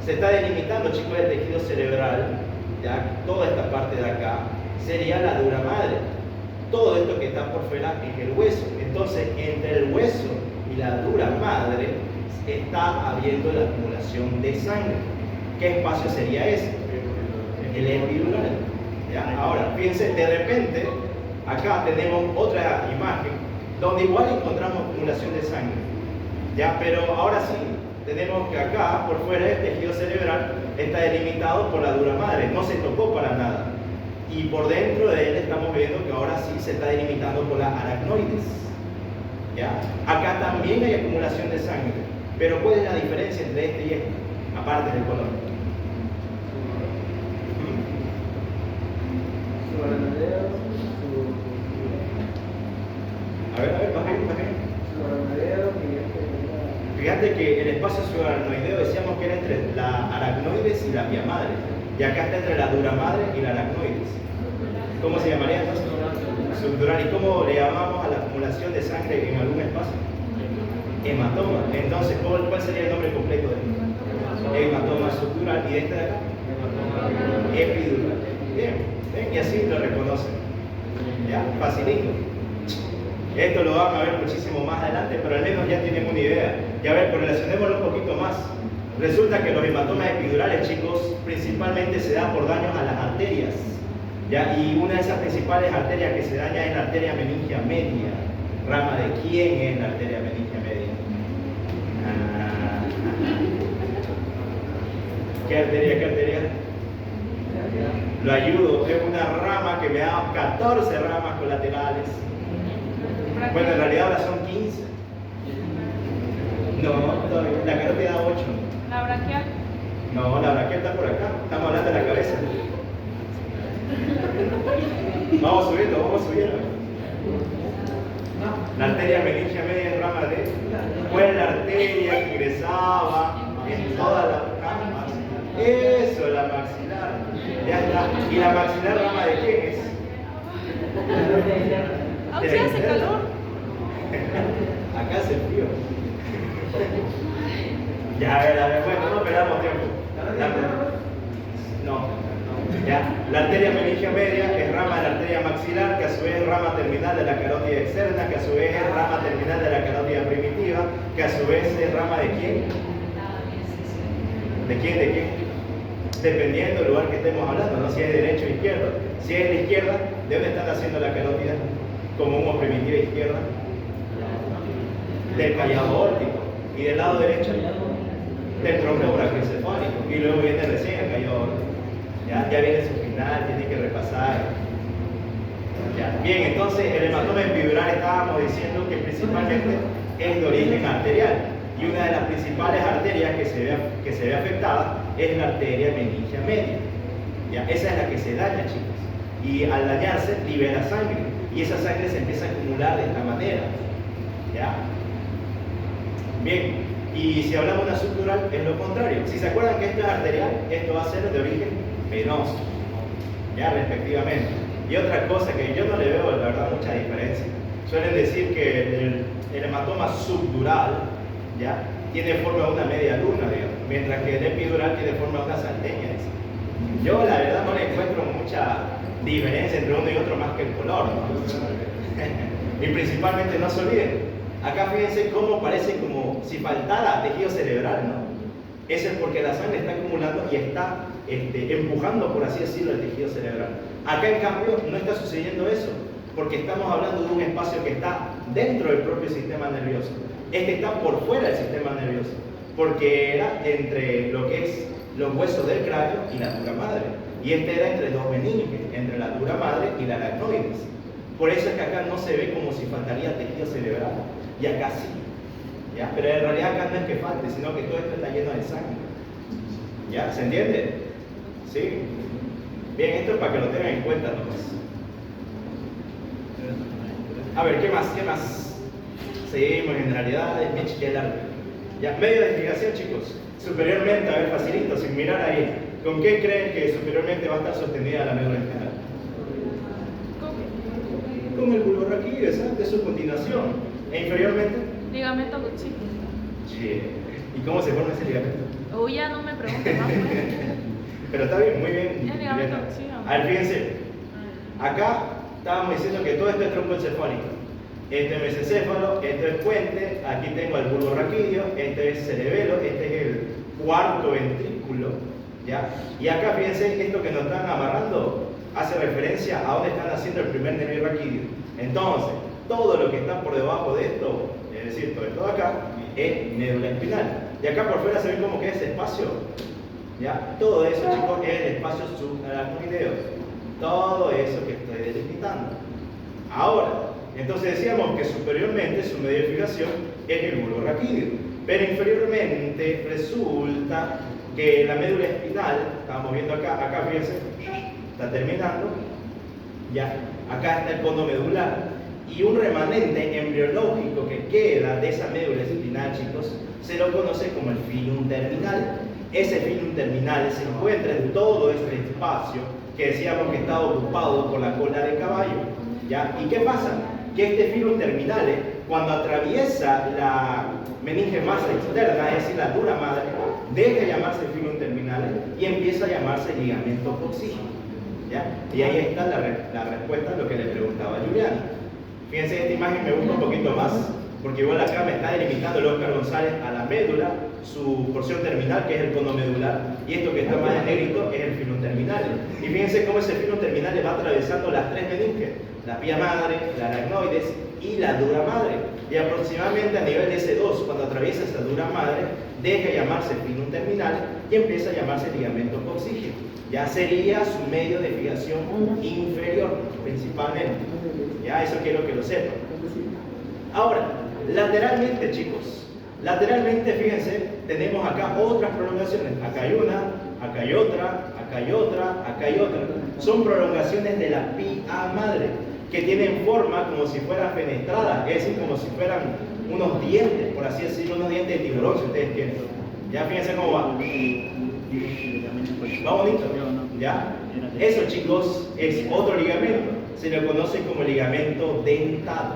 Speaker 1: se está delimitando, chicos, el tejido cerebral, ya toda esta parte de acá sería la dura madre. Todo esto que está por fuera es el hueso. Entonces, entre el hueso y la dura madre está habiendo la acumulación de sangre. ¿Qué espacio sería ese? El epidural. ¿Ya? Ahora, fíjense, de repente, acá tenemos otra imagen donde igual encontramos acumulación de sangre. ¿Ya? Pero ahora sí, tenemos que acá, por fuera del tejido cerebral, está delimitado por la dura madre, no se tocó para nada. Y por dentro de él estamos viendo que ahora sí se está delimitando por las aracnoides. ¿Ya? Acá también hay acumulación de sangre, pero ¿cuál es la diferencia entre este y este? Aparte del color.
Speaker 3: Su aracnoideo,
Speaker 1: A ver, baja ahí.
Speaker 3: su aracnoideo y
Speaker 1: Fíjate que el espacio subaracnoideo decíamos que era entre la aracnoides y la vía madre. Y acá está entre la dura madre y la aracnoides. ¿Cómo se llamaría entonces? Subdural. ¿Y cómo le llamamos a la acumulación de sangre en algún espacio? Hematoma. Entonces, ¿cuál sería el nombre completo de esto? Hematoma subdural. ¿Y de este de acá? Epidural. Bien, ¿ven? Y así lo reconocen. ¿Ya? Facilito. Esto lo van a ver muchísimo más adelante, pero al menos ya tienen una idea. Y a ver, pues relacionémoslo un poquito más. Resulta que los hematomas epidurales, chicos, principalmente se dan por daños a las arterias. ¿Ya? Y una de esas principales arterias que se daña es la arteria meningia media. ¿Rama de quién es la arteria meningia media? ¿Qué arteria? Lo ayudo, es una rama que me da 14 ramas colaterales. Bueno, en realidad ahora son 15. No, la carótida da 8.
Speaker 2: La braquial.
Speaker 1: No, la braquial está por acá. Estamos hablando de la cabeza. Vamos subiendo. La arteria meningia media es rama de. Fue la arteria que ingresaba en todas las ramas. Eso, la maxilar. Ya está. ¿Y la maxilar rama de quién es?
Speaker 2: Aún se hace calor.
Speaker 1: Acá hace frío. Ya, a ver, bueno, no perdamos tiempo. Ya, la arteria meningia media es rama de la arteria maxilar, que a su vez es rama terminal de la carótida externa, que a su vez es rama terminal de la carótida primitiva, que a su vez es rama de quién. ¿De quién? Dependiendo del lugar que estemos hablando, ¿no? Si es derecho o izquierdo. Si es de izquierda, ¿de dónde están haciendo la carótida común o primitiva izquierda? Del callado aórtico. Y del lado derecho, del tronco brachiocefálico. Y luego viene recién el callado aórtico. Ya viene su final, tiene que repasar. Ya. Bien, entonces el hematoma epidural estábamos diciendo que principalmente es de origen arterial. Y una de las principales arterias que se ve afectada es la arteria meningia media. ¿Ya? Esa es la que se daña, chicos. Y al dañarse libera sangre. Y esa sangre se empieza a acumular de esta manera. ¿Ya? Bien, y si hablamos de una subdural, es lo contrario. Si se acuerdan que esto es arterial, esto va a ser de origen venoso. ¿Ya? Respectivamente. Y otra cosa que yo no le veo, la verdad, mucha diferencia. Suelen decir que el hematoma subdural, ¿ya?, tiene forma de una media luna, digamos, mientras que el epidural tiene forma de una salteña. Yo la verdad no le encuentro mucha diferencia entre uno y otro más que el color, ¿no? Y principalmente no se olviden, acá fíjense cómo parece como si faltara tejido cerebral, ¿no? Eso es porque la sangre está acumulando y está empujando, por así decirlo, el tejido cerebral. Acá en cambio no está sucediendo eso, porque estamos hablando de un espacio que está dentro del propio sistema nervioso. Este está por fuera del sistema nervioso, porque era entre lo que es los huesos del cráneo y la dura madre. Y este era entre dos meninges, entre la dura madre y la aracnoides. Por eso es que acá no se ve como si faltaría tejido cerebral, y acá sí. ¿Ya? Pero en realidad acá no es que falte, sino que todo esto está lleno de sangre. ¿Ya? ¿Se entiende? ¿Sí? Bien, esto es para que lo tengan en cuenta nomás. A ver, ¿qué más? ¿Qué más? Seguimos en generalidades, ya, medio de explicación, chicos. Superiormente, a ver, facilito, sin mirar ahí. ¿Con qué creen que superiormente va a estar sostenida la médula espinal? Con el bulbo raquídeo, exacto, es su continuación. ¿E inferiormente?
Speaker 2: Ligamento coxígeno.
Speaker 1: Sí. ¿Y cómo se forma ese ligamento?
Speaker 2: Uy, ya no me preguntes más, pues.
Speaker 1: Pero está bien, muy bien.
Speaker 2: El ligamento
Speaker 1: Julieta.
Speaker 2: coxígeno.
Speaker 1: A ver, fíjense. Acá estábamos diciendo que todo esto es tronco encefálico. Este es mesencéfalo, esto es puente, aquí tengo el bulbo raquídeo, este es cerebelo, este es el cuarto ventrículo, ¿ya? Y acá fíjense, esto que nos están amarrando hace referencia a dónde están haciendo el primer nervio raquídeo. Entonces, todo lo que está por debajo de esto, es decir, todo esto de acá, es médula espinal. Y acá por fuera se ve como que es espacio, ¿ya? Todo eso, chicos, es el espacio subaracnoideo. Todo eso que estoy delimitando. Ahora, entonces decíamos que superiormente su medio de fijación es el bulbo raquídeo, pero inferiormente resulta que la médula espinal, estamos viendo acá fíjense, está terminando, ya, acá está el cono medular, y un remanente embriológico que queda de esa médula espinal, chicos, se lo conoce como el filum terminal. Ese filum terminal se encuentra en todo este espacio que decíamos que estaba ocupado por la cola de caballo, ¿ya? ¿Y qué pasa? Que este filum terminal, cuando atraviesa la meninge más externa, es decir, la dura madre, deja de llamarse filum terminal y empieza a llamarse ligamento coxígeno, ¿ya? Y ahí está la respuesta a lo que le preguntaba a Juliana. Fíjense, esta imagen me gusta un poquito más, porque igual acá me está delimitando el Oscar González a la médula, su porción terminal, que es el cono medular, y esto que está más en negrito es el filum terminal. Y fíjense cómo ese filum terminal le va atravesando las tres meninges, la pía madre, la aracnoides y la dura madre. Y aproximadamente a nivel de S2, cuando atraviesa esa dura madre, deja de llamarse filum terminal y empieza a llamarse ligamento coxígeno. Ya sería su medio de fijación inferior, principalmente. Ya, eso quiero que lo sepan. Ahora, lateralmente, chicos, lateralmente, fíjense, tenemos acá otras prolongaciones. Acá hay una, acá hay otra, acá hay otra, acá hay otra. Son prolongaciones de la pía madre, que tienen forma como si fueran fenestradas, es decir, como si fueran unos dientes, por así decirlo, unos dientes de tiburón, si ustedes quieren. Ya fíjense cómo va. Va bonito, ¿ya? Eso, chicos, es otro ligamento. Se le conoce como ligamento dentado,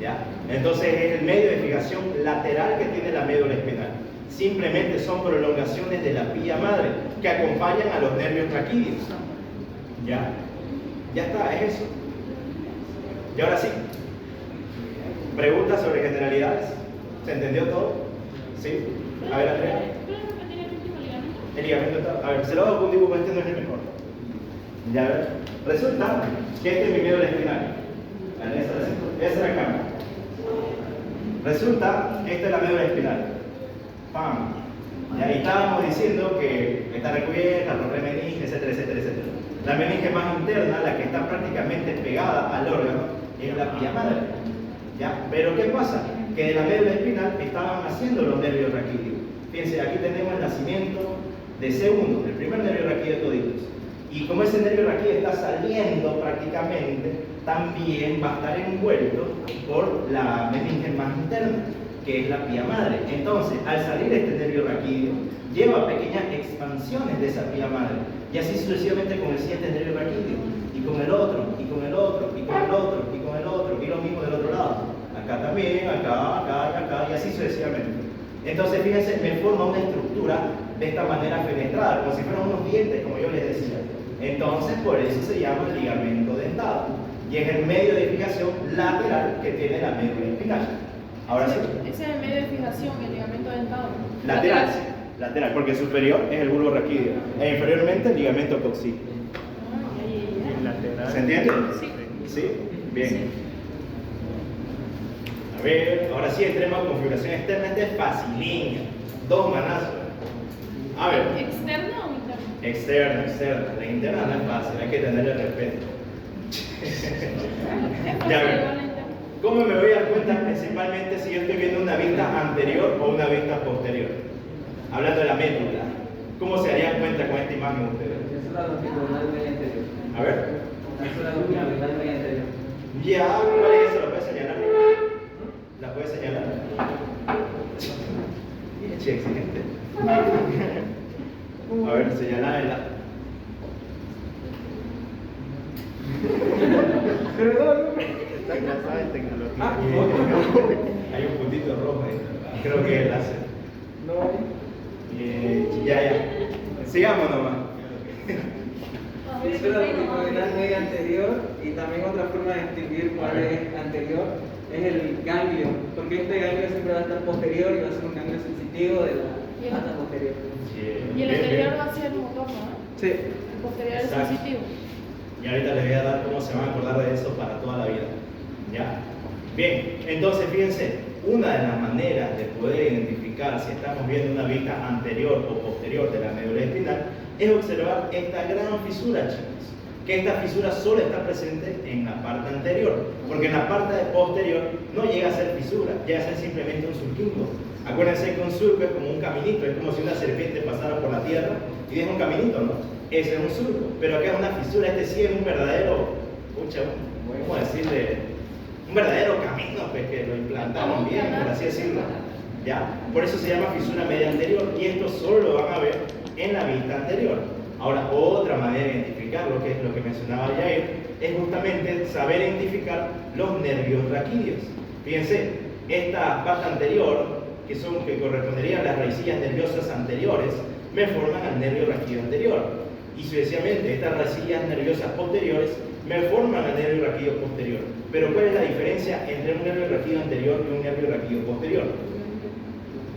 Speaker 1: ¿ya? Entonces es el medio de fijación lateral que tiene la médula espinal. Simplemente son prolongaciones de la pía madre que acompañan a los nervios raquídeos. ¿Ya? Ya está, es eso. Y ahora sí, preguntas sobre generalidades. ¿Se entendió todo? ¿Sí? A ver, Andrea. El ligamento está. A ver, se lo hago con un dibujo, este no es el mejor. Ya ver. Resulta que este es mi médula espinal. Esa es la cámara. Resulta que esta es la médula espinal. ¡Pam! Y ahí estábamos diciendo que está recubierta por la meninge, etcétera, etcétera, etcétera. La meninge más interna, la que está prácticamente pegada al órgano, es la pía madre. ¿Ya? Pero ¿qué pasa? Que de la médula espinal estaban naciendo los nervios raquídeos. Fíjense, aquí tenemos el nacimiento de C1, el primer nervio raquídeo de toditos. Y como ese nervio raquídeo está saliendo prácticamente, también va a estar envuelto por la meninge más interna, que es la pía madre. Entonces, al salir este nervio raquídeo, lleva pequeñas expansiones de esa pía madre. Y así sucesivamente con el siguiente nervio raquídeo. Y con el otro, y con el otro, y con el otro, y con el otro. Y lo mismo del otro lado. Acá también, acá, y así sucesivamente. Entonces, fíjense, me forma una estructura de esta manera fenestrada, como si fueran unos dientes, como yo les decía. Entonces, por eso se llama el ligamento dentado. y es el medio de fijación lateral que tiene la médula espinal. Ahora sí.
Speaker 2: Ese es el medio de fijación, el ligamento dentado.
Speaker 1: Lateral, lateral, porque superior es el bulbo raquídeo e inferiormente el ligamento coxí.
Speaker 4: El lateral.
Speaker 1: ¿Se entiende?
Speaker 2: Sí.
Speaker 1: ¿Sí? Bien. A ver, ahora sí entremos a configuración externa. Este es facilín, 2 manazos. A ver,
Speaker 2: ¿Externo o interno?
Speaker 1: externa, externa. La interna no es fácil, hay que tenerle respeto. Ya ver. ¿Cómo me voy a dar cuenta principalmente si yo estoy viendo una vista anterior o una vista posterior? Hablando de la médula, ¿cómo se darían cuenta con esta imagen ustedes?
Speaker 3: Es una longitudinal media anterior.
Speaker 1: A ver.
Speaker 3: Es una longitudinal media anterior.
Speaker 1: Ya, ¿cuál es eso? ¿La puedes señalar? ¿La puedes señalar? Sí, excelente. A ver, señalarla.
Speaker 4: Está casada en tecnología.
Speaker 1: Hay un puntito rojo ahí. Creo que es el láser. Ya. Sigamos nomás.
Speaker 3: Es una longitudinal media anterior y también otra forma de distinguir cuál es anterior es el ganglio, porque este ganglio siempre va a estar posterior y va a ser un ganglio sensitivo de la pata posterior.
Speaker 2: Y el anterior va a ser el motor, ¿no?
Speaker 3: Sí.
Speaker 2: El posterior es
Speaker 1: Exacto.
Speaker 2: sensitivo.
Speaker 1: Y ahorita les voy a dar cómo se van a acordar de eso para toda la vida. ¿Ya? Bien, entonces fíjense, una de las maneras de poder identificar si estamos viendo una vista anterior o posterior de la médula espinal es observar esta gran fisura, chicos. Que esta fisura solo está presente en la parte anterior, porque en la parte posterior no llega a ser fisura, llega a ser simplemente un surquito. Acuérdense que un surco es como un caminito, es como si una serpiente pasara por la tierra y deja un caminito, ¿no? Ese es un surco, pero acá es una fisura, este sí es un verdadero, ¿cómo decirle? Un verdadero camino, pues que lo implantaron bien, por así decirlo. ¿Ya? Por eso se llama fisura media anterior y esto solo lo van a ver en la vista anterior. Ahora, otra manera de identificarlo, que es lo que mencionaba Jair, es justamente saber identificar los nervios raquídeos. Fíjense, esta parte anterior, que corresponderían a las raicillas nerviosas anteriores, me forman al nervio raquídeo anterior. Y sucesivamente, estas raicillas nerviosas posteriores me forman al nervio raquídeo posterior. Pero ¿cuál es la diferencia entre un nervio raquídeo anterior y un nervio raquídeo posterior?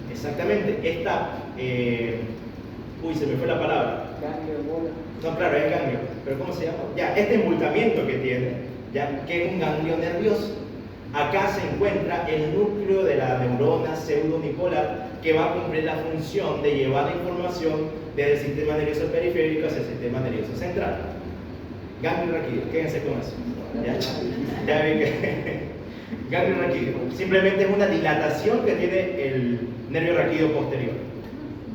Speaker 1: Exactamente, se me fue la palabra.
Speaker 3: Ganglio, bola.
Speaker 1: No, claro, es ganglio. ¿Pero cómo se llama? Ya, este embultamiento que tiene, ya, que es un ganglio nervioso. Acá se encuentra el núcleo de la neurona pseudonipolar que va a cumplir la función de llevar la información desde el sistema nervioso periférico hacia el sistema nervioso central. Ganglio raquídeo, quédense con eso. Ya ven que ganglio raquídeo simplemente es una dilatación que tiene el nervio raquídeo posterior.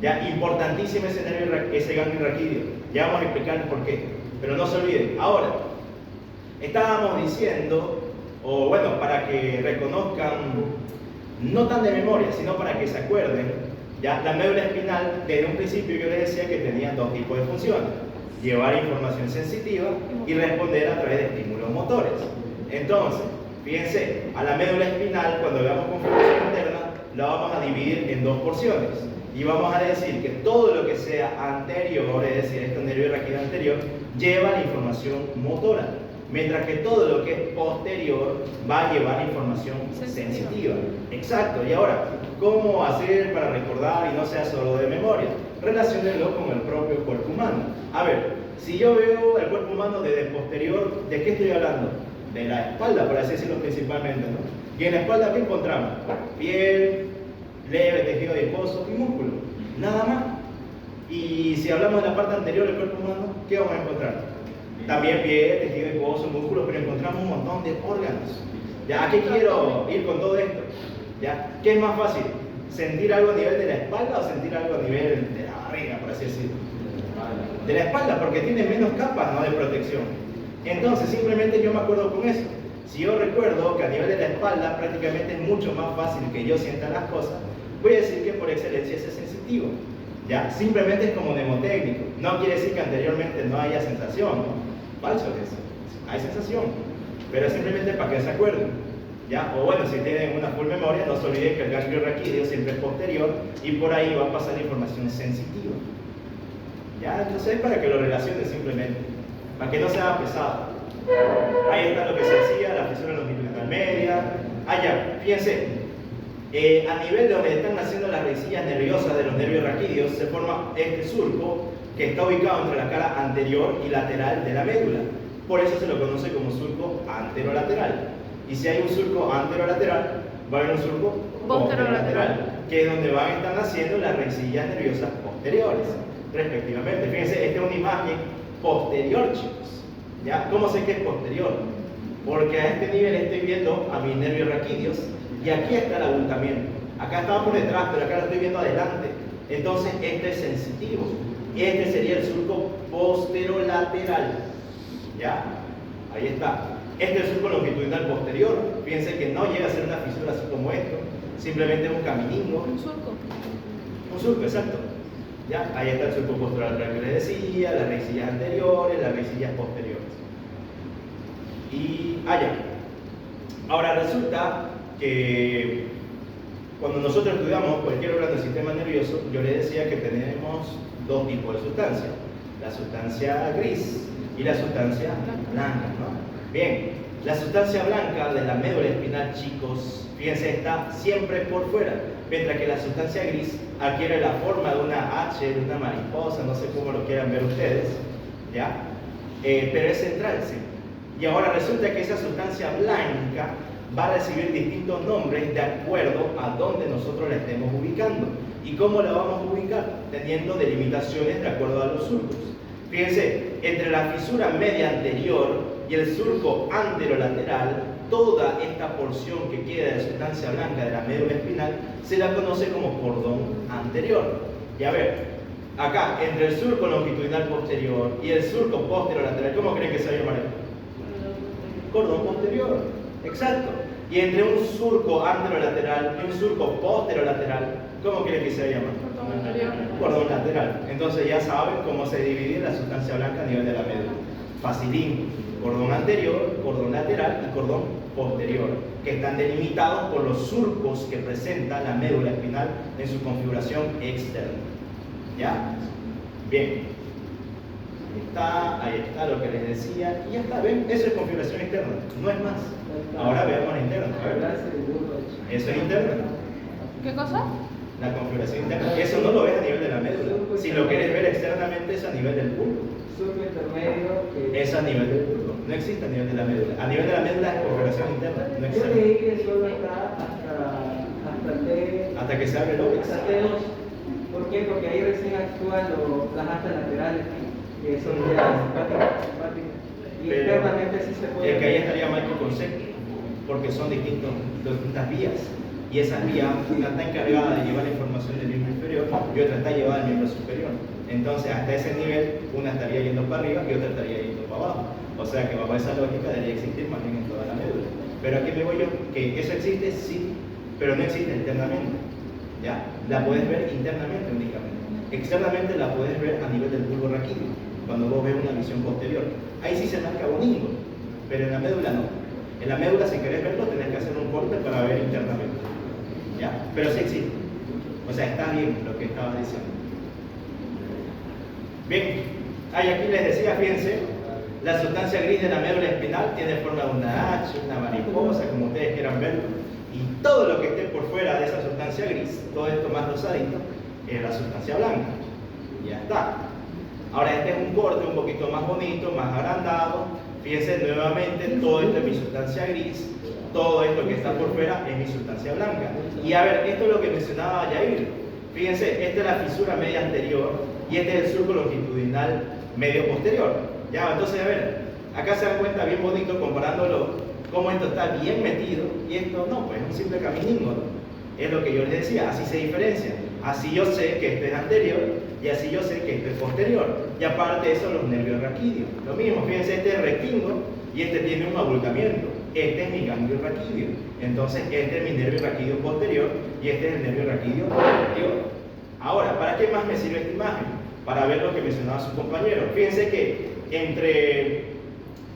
Speaker 1: Ya, importantísimo ese ganglio raquídeo. Ya vamos a explicar por qué. Pero no se olviden. Ahora, estábamos diciendo, o bueno, para que reconozcan, no tan de memoria, sino para que se acuerden, ya la médula espinal, desde un principio yo les decía que tenía 2 tipos de funciones: llevar información sensitiva y responder a través de estímulos motores. Entonces, fíjense, a la médula espinal, cuando veamos configuración interna, la vamos a dividir en 2 porciones. Y vamos a decir que todo lo que sea anterior, es decir, este nervio raquídeo anterior, lleva la información motora, mientras que todo lo que es posterior va a llevar información sensitiva. Exacto. Y ahora, ¿cómo hacer para recordar y no sea solo de memoria? Relaciónenlo con el propio cuerpo humano. A ver, si yo veo el cuerpo humano desde posterior, ¿de qué estoy hablando? De la espalda, por así decirlo principalmente, ¿no? Y en la espalda, ¿qué encontramos? Piel, leve, tejido adiposo y músculo. Nada más. Y si hablamos de la parte anterior del cuerpo humano, ¿qué vamos a encontrar? También piel, tejido adiposo, músculo, pero encontramos un montón de órganos. ¿Ya? ¿A qué quiero ir con todo esto? ¿Ya? ¿Qué es más fácil? ¿Sentir algo a nivel de la espalda o sentir algo a nivel de la barriga, por así decirlo? De la espalda, porque tiene menos capas, ¿no?, de protección. Entonces, simplemente yo me acuerdo con eso. Si yo recuerdo que a nivel de la espalda prácticamente es mucho más fácil que yo sienta las cosas, voy a decir que por excelencia ese es sensitivo. ¿Ya? Simplemente es como mnemotécnico. No quiere decir que anteriormente no haya sensación, ¿no? Falso es eso. Hay sensación. Pero es simplemente para que se acuerden. ¿Ya? O bueno, si tienen una full memoria, no se olviden que el ganglio raquídeo siempre es posterior y por ahí va a pasar la información sensitiva. ¿Ya? Entonces es para que lo relacionen simplemente. Para que no sea pesado. Ahí está lo que se hacía, la fisura longitudinal media. Allá, fíjense, a nivel de donde están naciendo las raicillas nerviosas de los nervios raquídeos, se forma este surco que está ubicado entre la cara anterior y lateral de la médula. Por eso se lo conoce como surco anterolateral. Y si hay un surco anterolateral, va a haber un surco posterolateral, que es donde van a estar naciendo las raicillas nerviosas posteriores, respectivamente. Fíjense, esta es una imagen posterior, chicos. ¿Ya? ¿Cómo sé que es posterior? Porque a este nivel estoy viendo a mis nervios raquídeos y aquí está el abultamiento. Acá estaba por detrás, pero acá lo estoy viendo adelante. Entonces, este es sensitivo. Este sería el surco posterolateral. ¿Ya? Ahí está. Este es el surco longitudinal posterior. Fíjense que no llega a ser una fisura así como esto. Simplemente es un caminingo.
Speaker 2: Un surco.
Speaker 1: Un surco, exacto. ¿Ya? Ahí está el surco posterolateral que les decía, las raicillas anteriores, las raicillas posteriores. Y allá. Ahora resulta que cuando nosotros estudiamos cualquier órgano del sistema nervioso, yo les decía que tenemos dos tipos de sustancias. La sustancia gris y la sustancia blanca, ¿no? Bien, la sustancia blanca de la médula espinal, chicos, fíjense, está siempre por fuera, mientras que la sustancia gris adquiere la forma de una H, de una mariposa, no sé cómo lo quieran ver ustedes, ¿ya? Pero es central, sí. Y ahora resulta que esa sustancia blanca va a recibir distintos nombres de acuerdo a dónde nosotros la estemos ubicando. ¿Y cómo la vamos a ubicar? Teniendo delimitaciones de acuerdo a los surcos. Fíjense, entre la fisura media anterior y el surco anterolateral, toda esta porción que queda de sustancia blanca de la médula espinal se la conoce como cordón anterior. Y a ver, acá, entre el surco longitudinal posterior y el surco posterolateral, ¿cómo creen que se va a llamar esto? Cordón posterior, exacto. Y entre un surco anterolateral y un surco posterolateral, ¿cómo creen que se va a llamar?
Speaker 2: Cordón anterior.
Speaker 1: Cordón lateral. Entonces ya saben cómo se divide la sustancia blanca a nivel de la médula. Facilín, cordón anterior, cordón lateral y cordón posterior, que están delimitados por los surcos que presenta la médula espinal en su configuración externa. ¿Ya? Bien. Ahí está lo que les decía, y ya está, ¿ven? Eso es configuración externa, no es más. Ahora veamos la interna. A ver. Eso es interna.
Speaker 2: ¿Qué cosa?
Speaker 1: La configuración interna. Eso no lo ves a nivel de la médula. Si lo quieres ver externamente, es a nivel del bulbo.
Speaker 3: Surco intermedio.
Speaker 1: Es a nivel del bulbo. No existe a nivel de la médula. A nivel de la médula es configuración interna. No
Speaker 3: Yo
Speaker 1: existe.
Speaker 3: leí que solo está hasta T.
Speaker 1: Hasta que se abre el óvix.
Speaker 3: Hasta T2. ¿Por qué? Porque ahí recién actúan las astas laterales, que son ya simpáticas. Y
Speaker 1: Pero
Speaker 3: internamente sí se puede.
Speaker 1: es que ahí estaría mal tu concepto, porque son distintas vías. Y esas vías, una está encargada de llevar la información del miembro inferior y otra está llevada al miembro superior. Entonces, hasta ese nivel, una estaría yendo para arriba y otra estaría yendo para abajo. O sea que bajo esa lógica debería existir más bien en toda la médula. Pero aquí me voy yo, que eso existe, sí, pero no existe internamente. ¿Ya? La puedes ver internamente únicamente. Externamente la puedes ver a nivel del bulbo raquídeo, cuando vos ves una visión posterior. Ahí sí se marca bonito, pero en la médula no. En la médula, si querés verlo, tenés que hacer un corte para ver internamente. ¿Ya? Pero sí existe. O sea, está bien lo que estaba diciendo. Bien, ahí aquí les decía, fíjense, la sustancia gris de la médula espinal tiene forma de una H, una mariposa, como ustedes quieran verlo. Y todo lo que esté por fuera de esa sustancia gris, todo esto más rosadito, es la sustancia blanca. Y ya está. Ahora este es un corte un poquito más bonito, más agrandado. Fíjense nuevamente, todo esto es mi sustancia gris, todo esto que está por fuera es mi sustancia blanca. Y a ver, esto es lo que mencionaba Yair. Fíjense, esta es la fisura media anterior y este es el surco longitudinal medio posterior. Ya, entonces a ver, acá se dan cuenta bien bonito comparándolo, cómo esto está bien metido y esto no, pues es un simple caminingo. Es lo que yo les decía, así se diferencia. Así yo sé que este es anterior y así yo sé que este es posterior. Y aparte de eso, los nervios raquídeos. Lo mismo, fíjense, este es rectingo y este tiene un abultamiento. Este es mi ganglio raquídeo. Entonces, este es mi nervio raquídeo posterior y este es el nervio raquídeo anterior. Ahora, ¿para qué más me sirve esta imagen? Para ver lo que mencionaba su compañero. Fíjense que entre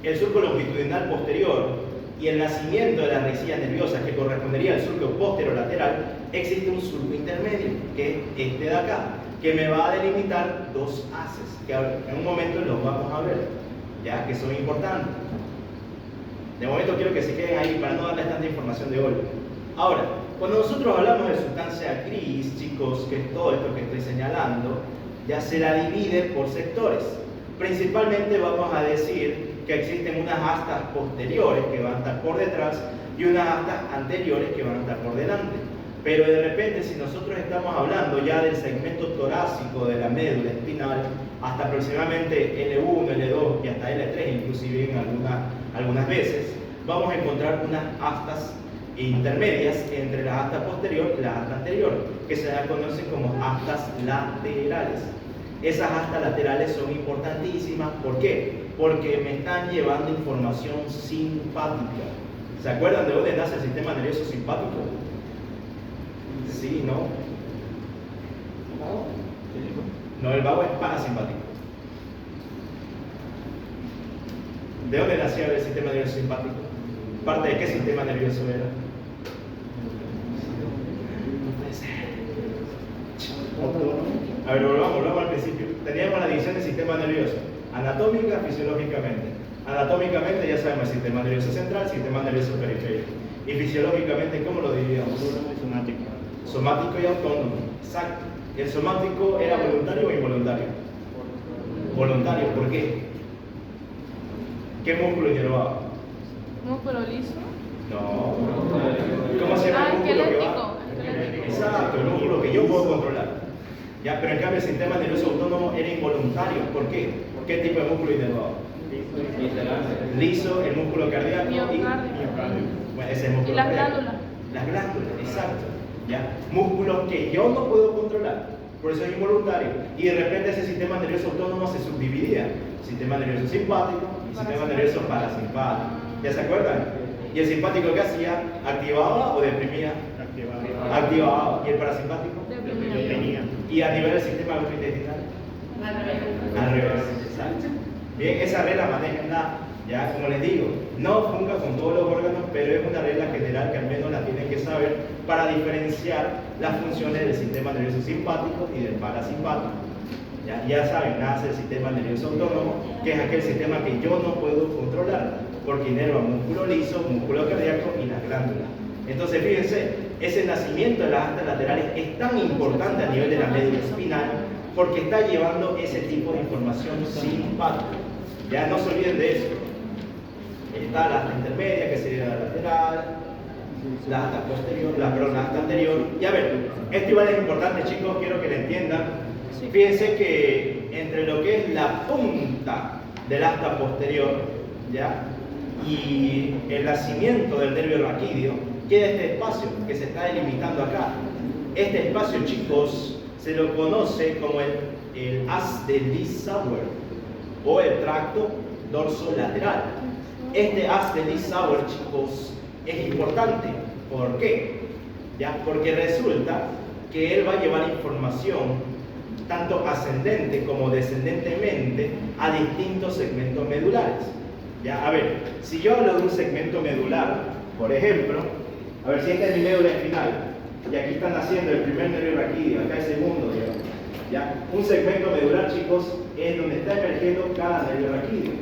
Speaker 1: el surco longitudinal posterior y el nacimiento de las raicillas nerviosas, que correspondería al surco posterolateral, existe un surco intermedio, que es este de acá, que me va a delimitar dos haces, que en un momento los vamos a ver, ya que son importantes. De momento quiero que se queden ahí para no darles tanta información de golpe. Ahora, cuando nosotros hablamos de sustancia gris, chicos, que es todo esto que estoy señalando, ya se la divide por sectores. Principalmente vamos a decir que existen unas astas posteriores que van a estar por detrás y unas astas anteriores que van a estar por delante. Pero de repente, si nosotros estamos hablando ya del segmento torácico de la médula espinal, hasta aproximadamente L1, L2 y hasta L3, inclusive en algunas veces, vamos a encontrar unas astas intermedias entre la asta posterior y la asta anterior, que se conocen como astas laterales. Esas astas laterales son importantísimas. ¿Por qué? Porque me están llevando información simpática. ¿Se acuerdan de dónde nace el sistema nervioso simpático? Sí, ¿no? No, el vago es parasimpático. ¿De dónde nació el sistema nervioso simpático? ¿Parte de qué sistema nervioso era? A ver, volvamos al principio. Teníamos la división del sistema nervioso, anatómica, fisiológicamente. Anatómicamente ya sabemos el sistema nervioso central, sistema nervioso periférico. Y fisiológicamente, ¿cómo lo dividíamos?
Speaker 4: Somático.
Speaker 1: Somático y autónomo. Exacto. ¿El somático era voluntario o involuntario? Voluntario. ¿Por qué? ¿Qué músculo inervaba?
Speaker 2: Músculo liso.
Speaker 1: No. ¿Cómo se llama el músculo que va? Exacto, el músculo que yo puedo controlar. Ya, pero en cambio el sistema nervioso autónomo era involuntario. ¿Por qué? ¿Qué tipo de músculo inervaba? Liso, el músculo cardíaco y
Speaker 2: Miocardio.
Speaker 1: bueno, ese es el músculo
Speaker 2: Y las
Speaker 1: cardíaco.
Speaker 2: glándulas.
Speaker 1: Las glándulas, exacto. ¿Ya? Músculos que yo no puedo controlar, por eso es involuntario. Y de repente ese sistema nervioso autónomo se subdividía. Sistema nervioso simpático y sistema nervioso parasimpático. ¿Ya se acuerdan? ¿Y el simpático qué hacía? ¿Activaba o deprimía? Activaba. ¿Y el parasimpático?
Speaker 4: Deprimía.
Speaker 1: ¿Y a nivel del sistema gastrointestinal? Al revés. Exacto. Bien, esa regla manéjenla, ya como les digo, no funca con todos los órganos, pero es una regla general que al menos la tienen que saber para diferenciar las funciones del sistema nervioso simpático y del parasimpático. Ya saben, nace el sistema nervioso autónomo, que es aquel sistema que yo no puedo controlar, porque inerva músculo liso, músculo cardíaco y las glándulas. Entonces, fíjense, ese nacimiento de las astas laterales es tan importante a nivel de la médula espinal, porque está llevando ese tipo de información simpática. Ya no se olviden de eso. Está la asta intermedia, que sería la lateral, la asta posterior, la asta anterior. Y a ver, esto igual es importante, chicos, quiero que lo entiendan. Fíjense que entre lo que es la punta del asta posterior, ¿ya? Y el nacimiento del nervio raquídeo, queda este espacio que se está delimitando acá. Este espacio, chicos, se lo conoce como el haz de Lee-Sauer o el tracto dorsolateral. Este haz de Lee-Sauer, chicos, es importante. ¿Por qué? ¿Ya? Porque resulta que él va a llevar información tanto ascendente como descendentemente a distintos segmentos medulares. ¿Ya? A ver, si yo hablo de un segmento medular, por ejemplo, a ver si esta es mi médula espinal, y aquí está naciendo el primer nervio raquídeo, acá el segundo, digamos. ¿Ya? Un segmento medular, chicos, es donde está emergiendo cada nervio raquídeo.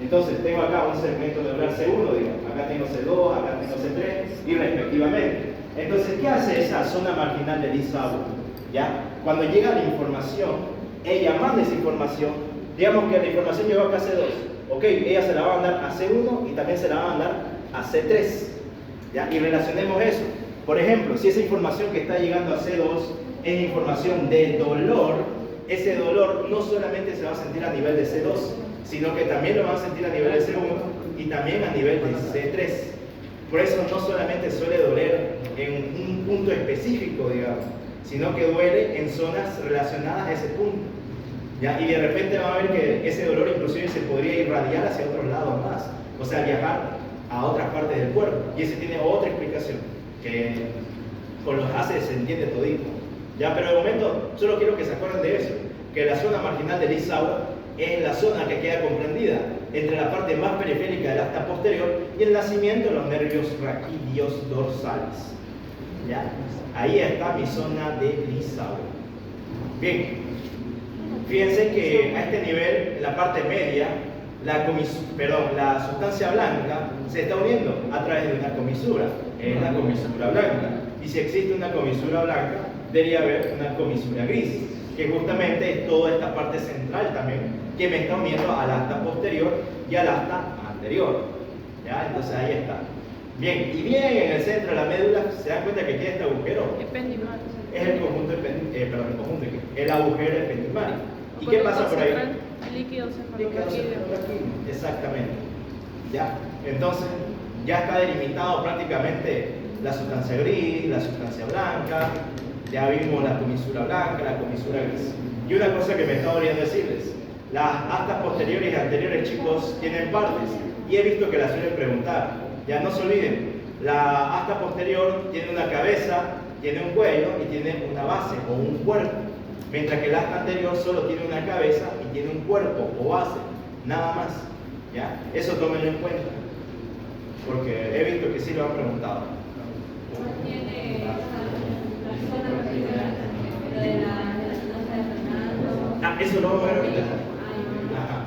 Speaker 1: Entonces tengo acá un segmento medular C1, digamos, acá tengo C2, acá tengo C3 y respectivamente. Entonces, ¿qué hace esa zona marginal de Lee-Sauer? ¿Ya? Cuando llega la información, ella manda esa información, digamos que la información llegó acá a C2, ok, ella se la va a mandar a C1 y también se la va a mandar a C3, ¿ya? Y relacionemos eso. Por ejemplo, si esa información que está llegando a C2 es información de dolor, ese dolor no solamente se va a sentir a nivel de C2, sino que también lo van a sentir a nivel de C1 y también a nivel de C3. Por eso no solamente suele doler en un punto específico, digamos, sino que duele en zonas relacionadas a ese punto. ¿Ya? Y de repente van a ver que ese dolor inclusive se podría irradiar hacia otros lados más, o sea, viajar a otras partes del cuerpo. Y ese tiene otra explicación, que con los haces se entiende todito. ¿Ya? Pero de momento solo quiero que se acuerden de eso, que la zona marginal de Lee-Sauer es la zona que queda comprendida entre la parte más periférica del asta posterior y el nacimiento de los nervios raquídeos dorsales. ¿Ya? Ahí está mi zona de Lee-Sauer. Bien, fíjense que a este nivel, en la parte media, la sustancia blanca se está uniendo a través de una comisura, es la comisura blanca. Y si existe una comisura blanca, debería haber una comisura gris, que justamente es toda esta parte central también, que me está uniendo al asta posterior y al asta anterior. ¿Ya? Entonces ahí está. Bien, y bien en el centro de la médula, ¿se dan cuenta que queda este agujero?
Speaker 2: Ependimal.
Speaker 1: Es el conjunto, el agujero ependimático. ¿Y qué pasa por ahí?
Speaker 2: Líquido cefalorraquídeo.
Speaker 1: Exactamente. ¿Ya? Entonces, ya está delimitado prácticamente la sustancia gris, la sustancia blanca, ya vimos la comisura blanca, la comisura gris. Y una cosa que me estaba olvidando decirles, las astas posteriores y anteriores, chicos, tienen partes, y he visto que las suelen preguntar. Ya no se olviden, la asta posterior tiene una cabeza, tiene un cuello y tiene una base o un cuerpo, mientras que el asta anterior solo tiene una cabeza y tiene un cuerpo o base, nada más. ¿Ya? Eso tómenlo en cuenta, porque he visto que sí lo han preguntado.
Speaker 5: Tiene la zona particular, lo de la sustancia de Fernando.
Speaker 1: Eso lo vamos a ver ahorita. Ajá.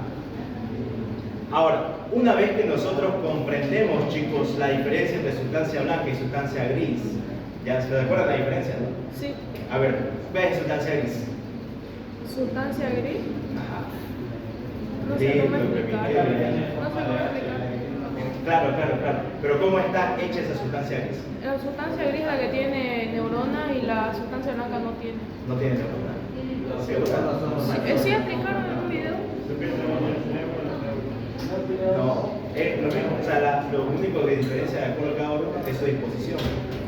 Speaker 1: Ahora, una vez que nosotros comprendemos, chicos, la diferencia entre sustancia blanca y sustancia gris, ¿ya se recuerdan la diferencia, no?
Speaker 2: Sí.
Speaker 1: A ver, ¿qué es sustancia gris?
Speaker 2: Sustancia gris.
Speaker 1: Ajá.
Speaker 2: No sé
Speaker 1: Listo,
Speaker 2: cómo explicar.
Speaker 1: permitido.
Speaker 2: No sé cómo explicar.
Speaker 1: Claro. Pero ¿cómo está hecha esa sustancia gris?
Speaker 2: La sustancia gris es la que tiene neurona y la sustancia blanca no tiene.
Speaker 1: No tiene neurona. ¿Segura?
Speaker 2: Sí explicaron en un video.
Speaker 1: No, es lo mismo. O sea, lo único que diferencia de acuerdo a cada órgano es su disposición.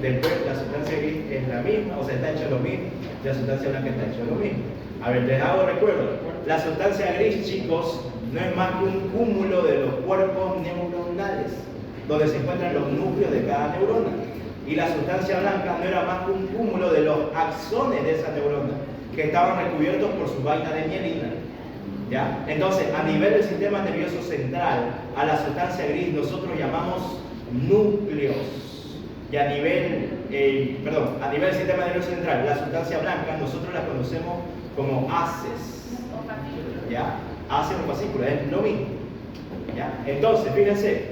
Speaker 1: Después, la sustancia gris es la misma, o sea, está hecha lo mismo. La sustancia blanca está hecha lo mismo. A ver, les hago recuerdo. La sustancia gris, chicos, no es más que un cúmulo de los cuerpos neuronales, donde se encuentran los núcleos de cada neurona. Y la sustancia blanca no era más que un cúmulo de los axones de esa neurona, que estaban recubiertos por su vaina de mielina. ¿Ya? Entonces, a nivel del sistema nervioso central, a la sustancia gris nosotros llamamos núcleos. Y a nivel del sistema nervioso central, la sustancia blanca nosotros la conocemos como haces. ¿Ya? Haces o fascículos, es lo mismo. ¿Ya? Entonces, fíjense,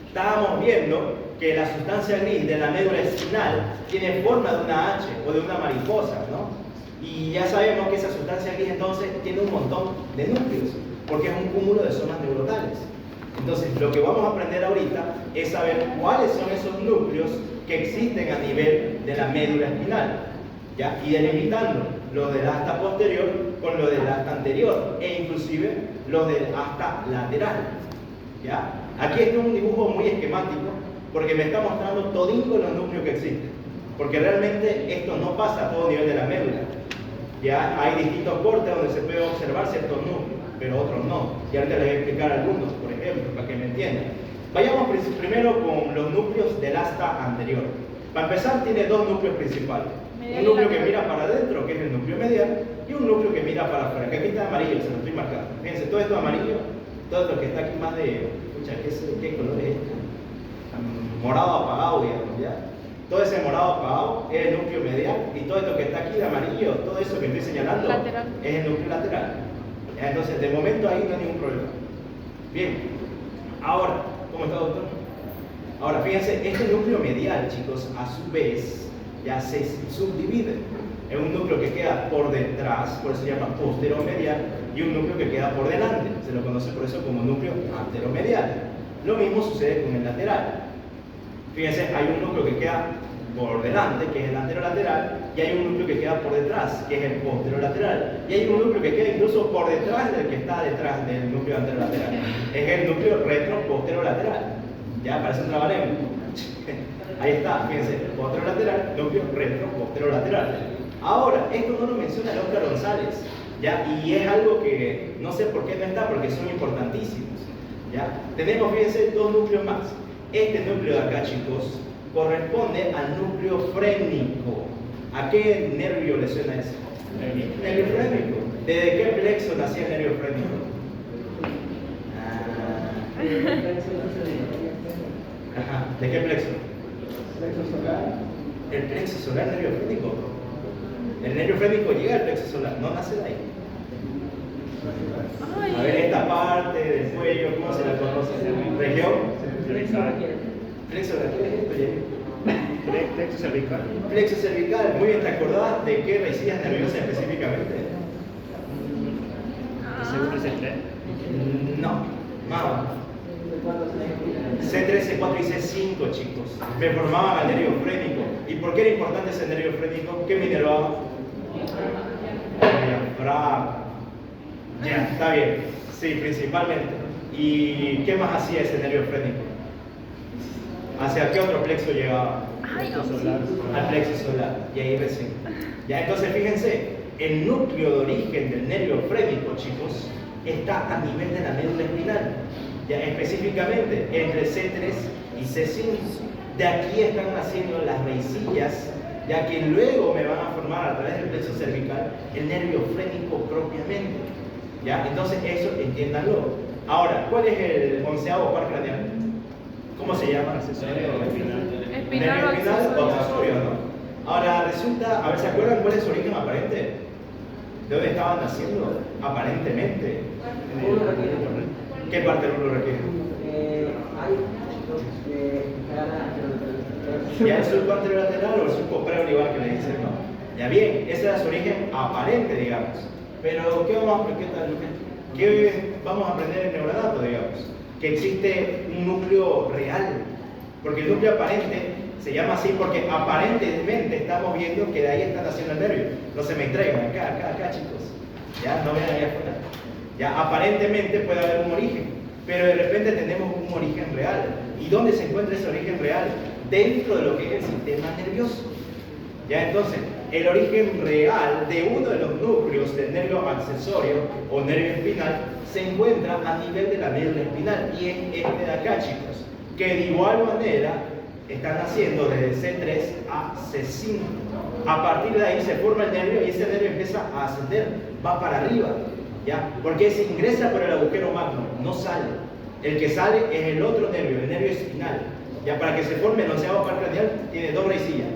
Speaker 1: estábamos viendo que la sustancia gris de la médula espinal tiene forma de una H o de una mariposa, ¿no? Y ya sabemos que esa sustancia gris entonces tiene un montón de núcleos, porque es un cúmulo de zonas neuronales. Entonces, lo que vamos a aprender ahorita es saber cuáles son esos núcleos que existen a nivel de la médula espinal, ¿ya? Y delimitando los del asta posterior con los del asta anterior, e inclusive los del asta lateral, ¿ya? Aquí está un dibujo muy esquemático, porque me está mostrando todingo los núcleos que existen, porque realmente esto no pasa a todo nivel de la médula. Ya hay distintos cortes donde se puede observar ciertos núcleos, pero otros no. Y ahorita les voy a explicar algunos, por ejemplo, para que me entiendan. Vayamos primero con los núcleos del asta anterior. Para empezar, tiene dos núcleos principales. Un núcleo que mira para adentro, que es el núcleo medial, y un núcleo que mira para afuera, que aquí está amarillo, se lo estoy marcando. Fíjense, todo esto amarillo, todo esto que está aquí más de... Escucha, ¿qué color es este? Morado apagado, digamos, ¿ya? Todo ese morado apagado es el núcleo medial, y todo esto que está aquí de amarillo, todo eso que estoy señalando,
Speaker 2: Lateral.
Speaker 1: es el núcleo lateral. Entonces, de momento ahí no hay ningún problema. Bien, ahora, ¿cómo está, doctor? Ahora, fíjense, este núcleo medial, chicos, a su vez, ya se subdivide en un núcleo que queda por detrás, por eso se llama posteromedial, y un núcleo que queda por delante, se lo conoce por eso como núcleo anteromedial. Lo mismo sucede con el lateral. Fíjense, hay un núcleo que queda por delante, que es el anterolateral, y hay un núcleo que queda por detrás, que es el posterolateral, y hay un núcleo que queda incluso por detrás del que está detrás del núcleo anterolateral. Es el núcleo retroposterolateral. Ya parece un trabalengua. Ahí está, fíjense, posterolateral, núcleo retroposterolateral. Ahora, esto no lo menciona el Óscar González, ¿ya? Y es algo que no sé por qué no está, porque son importantísimos, ¿ya? Tenemos, fíjense, dos núcleos más. Este núcleo de acá, chicos, corresponde al núcleo frénico. ¿A qué nervio le suena eso? Nervio frénico. ¿Desde qué plexo nacía el nervio frénico? Ajá. ¿De qué plexo?
Speaker 4: Plexo solar.
Speaker 1: El plexo solar, nervio frénico. El nervio frénico llega al plexo solar, no nace de ahí.
Speaker 2: Ay,
Speaker 1: A ver, esta parte del cuello, ¿cómo se la conoce? ¿Región? Flexo, ¿qué es esto, Jenny?
Speaker 4: Plexo cervical.
Speaker 1: Plexo cervical, muy bien, ¿te acordás de qué resillas nerviosas específicamente?
Speaker 4: Seguro es el 3.
Speaker 1: No, más. C3, C4 y C5, chicos. Me formaban al nervio frénico. ¿Y por qué era importante ese nervio frénico? ¿Qué me inervaba? Diafragma. Ya, está bien. Sí, principalmente. ¿Y qué más hacía ese nervio frénico? ¿Hacia qué otro plexo llegaba? Al plexo solar. Y ahí recién. Ya, entonces fíjense, el núcleo de origen del nervio frénico, chicos, está a nivel de la médula espinal. Ya, específicamente entre C3 y C5. De aquí están naciendo las raicillas, ya que luego me van a formar a través del plexo cervical el nervio frénico propiamente. ¿Ya? Entonces eso entiéndanlo. Ahora, ¿cuál es el 11º par craneal? ¿Cómo se llama?
Speaker 4: Accesorio o espinal.
Speaker 2: espinal o
Speaker 1: Nervio espinal o
Speaker 2: accesorio.
Speaker 1: accesorio, ¿no? Ahora resulta, a ver, ¿se acuerdan cuál es su origen aparente? ¿De dónde estaban naciendo? Aparentemente. ¿Qué parte del glúteo requiere? Ya el surco anterolateral o el surco preolivar que le dicen, ¿no? Ya bien, ese era su origen aparente, digamos. Pero, ¿qué vamos a aprender en neurodato, digamos? Que existe un núcleo real. Porque el núcleo aparente se llama así porque aparentemente estamos viendo que de ahí está naciendo el nervio. No se me distraigan, acá, chicos. Ya, no vean allá afuera. Ya, aparentemente puede haber un origen, pero de repente tenemos un origen real. ¿Y dónde se encuentra ese origen real? Dentro de lo que es el sistema nervioso. Ya, entonces, el origen real de uno de los núcleos del nervio accesorio o nervio espinal se encuentra a nivel de la médula espinal y es este de acá, chicos, que de igual manera están haciendo desde C3 a C5. A partir de ahí se forma el nervio y ese nervio empieza a ascender, va para arriba, ¿ya? Porque se ingresa por el agujero magno, no sale. El que sale es el otro nervio, el nervio espinal. Ya, para que se forme el 11º par craneal tiene dos raicillas.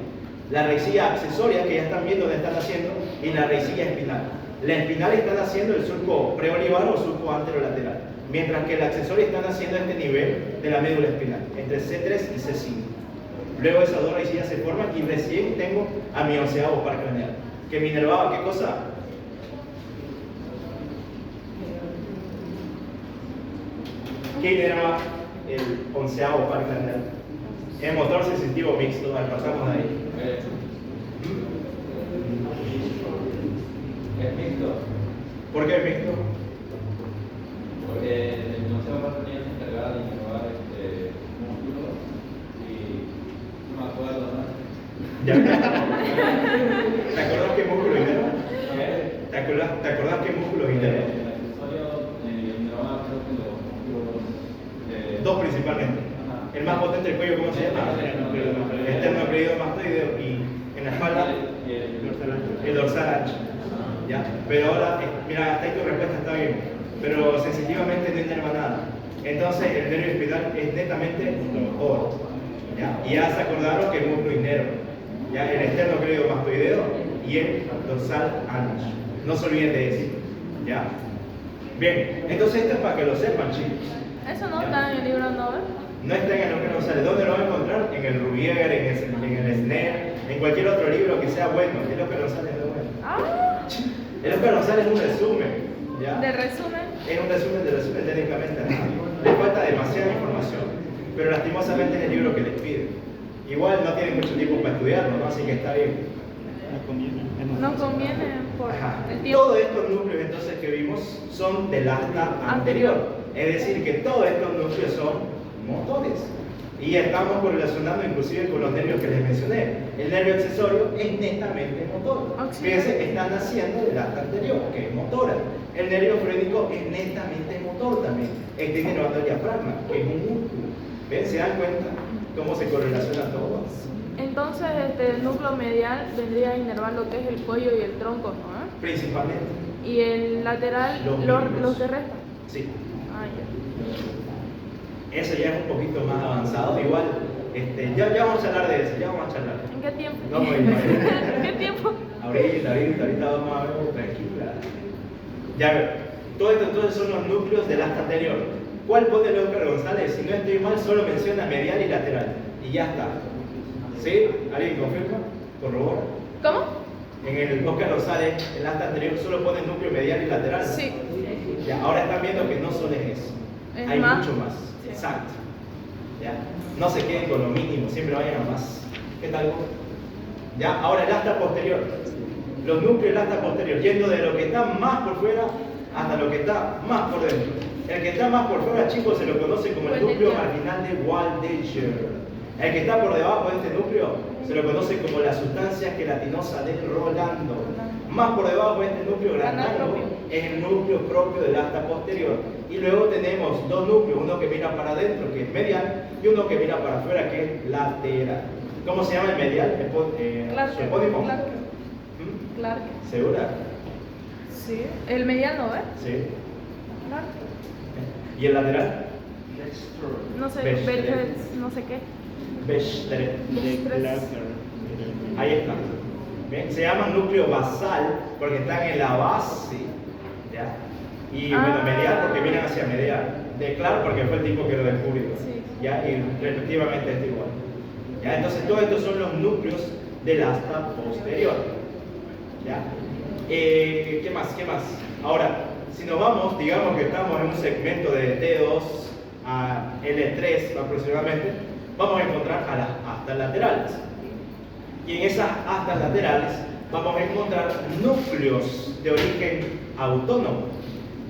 Speaker 1: La raicilla accesoria, que ya están viendo dónde están haciendo, y la raicilla espinal. La espinal está haciendo el surco preolivar o surco anterolateral, mientras que el accesorio está haciendo este nivel de la médula espinal, entre C3 y C5. Luego esas dos raicillas se forman y recién tengo a mi 11º par craneal, que me inervaba, ¿qué cosa? ¿Qué inerva el 11º par craneal? El motor sensitivo mixto, pasamos de ahí.
Speaker 6: Es mixto,
Speaker 1: ¿Por qué es mixto?
Speaker 6: porque el consejo más tenía se encargaba de innovar músculos y no me acuerdo, ¿no?
Speaker 1: Ya. ¿Te acordás qué músculo inerva? ¿Te acordás qué músculo inerva?
Speaker 6: El accesorio innovaba creo que los músculos
Speaker 1: Dos principalmente.
Speaker 6: Ajá.
Speaker 1: El más potente del cuello, ¿cómo se llama? El esternocleidomastoideo y en la espalda el dorsal ancho. ¿Ya? Pero ahora, mira, hasta ahí tu respuesta está bien, pero sensitivamente no inerva nada. Entonces el nervio espinal es netamente motor. ¿Ya? Y ya se acordaron que el músculo inerva, ¿ya? El esternocleidomastoideo y el dorsal ancho. No se olviden de eso. ¿Ya? Bien, entonces esto es para que lo sepan, chicos.
Speaker 2: Eso no está en el libro Nobel.
Speaker 1: No está en el que no sale. ¿Dónde lo van a encontrar? En el Rubier, en el SNER, en cualquier otro libro que sea bueno. El que no sale es lo bueno.
Speaker 2: Ah,
Speaker 1: El que no sale es un resumen. ¿Ya?
Speaker 2: de resumen.
Speaker 1: Es un resumen de resumen técnicamente. Le falta demasiada información. Pero lastimosamente es el libro que les pide. Igual no tienen mucho tiempo para estudiarlo, ¿no? Así que está bien.
Speaker 2: No conviene por
Speaker 1: Ajá.
Speaker 2: el tiempo.
Speaker 1: Todos estos núcleos entonces que vimos son del asta anterior. Es decir, que todos estos núcleos son motores. Y estamos correlacionando inclusive con los nervios que les mencioné. El nervio accesorio es netamente motor. Fíjense, están naciendo del asta anterior, que es motora. El nervio frénico es netamente motor también. Está inervando el diafragma, que es un músculo. ¿Ven? ¿Se dan cuenta cómo se correlaciona todo?
Speaker 2: Entonces, el núcleo medial vendría a inervar lo que es el cuello y el tronco, ¿no?
Speaker 1: Principalmente.
Speaker 2: Y el lateral,
Speaker 1: Los
Speaker 2: los
Speaker 1: miembros.
Speaker 2: que restan.
Speaker 1: Sí.
Speaker 2: Ah, ya.
Speaker 1: Eso ya es un poquito más avanzado. Igual, ya vamos a hablar de eso, ya vamos a charlar.
Speaker 2: ¿En qué tiempo?
Speaker 1: No, muy bien.
Speaker 2: ¿En qué tiempo?
Speaker 1: Ahorita vamos a ver, tranquila. Ya, Todo esto entonces son los núcleos del asta anterior. ¿Cuál pone el Óscar González? Si no estoy mal, solo menciona medial y lateral. Y ya está. ¿Sí? ¿Alguien confirma? ¿Corrobora?
Speaker 2: ¿Cómo?
Speaker 1: En el Óscar González, el asta anterior solo pone núcleo medial y lateral.
Speaker 2: Sí.
Speaker 1: Ya, ahora están viendo que no solo es eso.
Speaker 2: Es
Speaker 1: Hay
Speaker 2: más.
Speaker 1: mucho más.
Speaker 2: Sí.
Speaker 1: Exacto. ¿Ya? No se queden con lo mínimo, siempre vayan a más. ¿Qué tal? ¿Ya? Ahora el asta posterior. Los núcleos del asta posterior, yendo de lo que está más por fuera hasta lo que está más por dentro. El que está más por fuera, chicos, se lo conoce como el núcleo marginal de Waldecker. El que está por debajo de este núcleo se lo conoce como la sustancia gelatinosa de Rolando. Más por debajo de este núcleo granado es el núcleo propio del asta posterior. Y luego tenemos dos núcleos, uno que mira para adentro, que es medial, y uno que mira para afuera, que es lateral. ¿Cómo se llama el medial? ¿Su epónimo?
Speaker 2: Clark.
Speaker 1: ¿Segura?
Speaker 2: Sí. El mediano, ¿eh?
Speaker 1: Sí.
Speaker 2: Clark.
Speaker 1: ¿Y el lateral?
Speaker 2: No sé,
Speaker 1: Besh.
Speaker 2: Bertels, no sé qué.
Speaker 1: Beschler.
Speaker 2: Tres.
Speaker 1: Ahí está. ¿Ven? Se llama núcleo basal porque están en la base. ¿Ya? Y bueno, medial porque vienen hacia medial. De Clark porque fue el tipo que lo descubrió.
Speaker 2: Sí.
Speaker 1: ¿Ya? Y respectivamente este igual. ¿Ya? Entonces todos estos son los núcleos del asta posterior. ¿Ya? ¿Qué más? ¿Qué más? Ahora, si nos vamos, digamos que estamos en un segmento de T2 a L3 aproximadamente, vamos a encontrar a las astas laterales. Y en esas astas laterales vamos a encontrar núcleos de origen autónomo.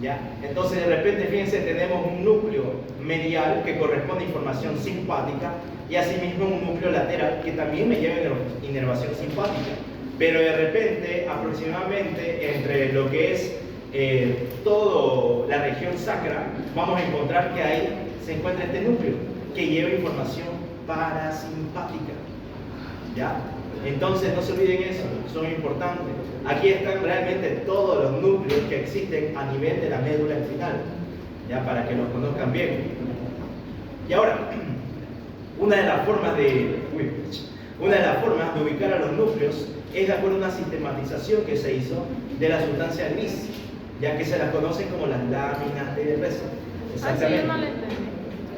Speaker 1: ¿Ya? Entonces de repente, fíjense, tenemos un núcleo medial que corresponde a información simpática y asimismo un núcleo lateral que también me lleva inervación simpática. Pero de repente, aproximadamente entre lo que es toda la región sacra, vamos a encontrar que ahí se encuentra este núcleo que lleva información parasimpática. ¿Ya? Entonces no se olviden eso, son importantes. Aquí están realmente todos los núcleos que existen a nivel de la médula espinal, ya para que los conozcan bien. Y ahora, una de las formas de ubicar a los núcleos es de acuerdo a una sistematización que se hizo de la sustancia gris, ya que se las conocen como las láminas de Reza.
Speaker 2: Así yo no le entendí.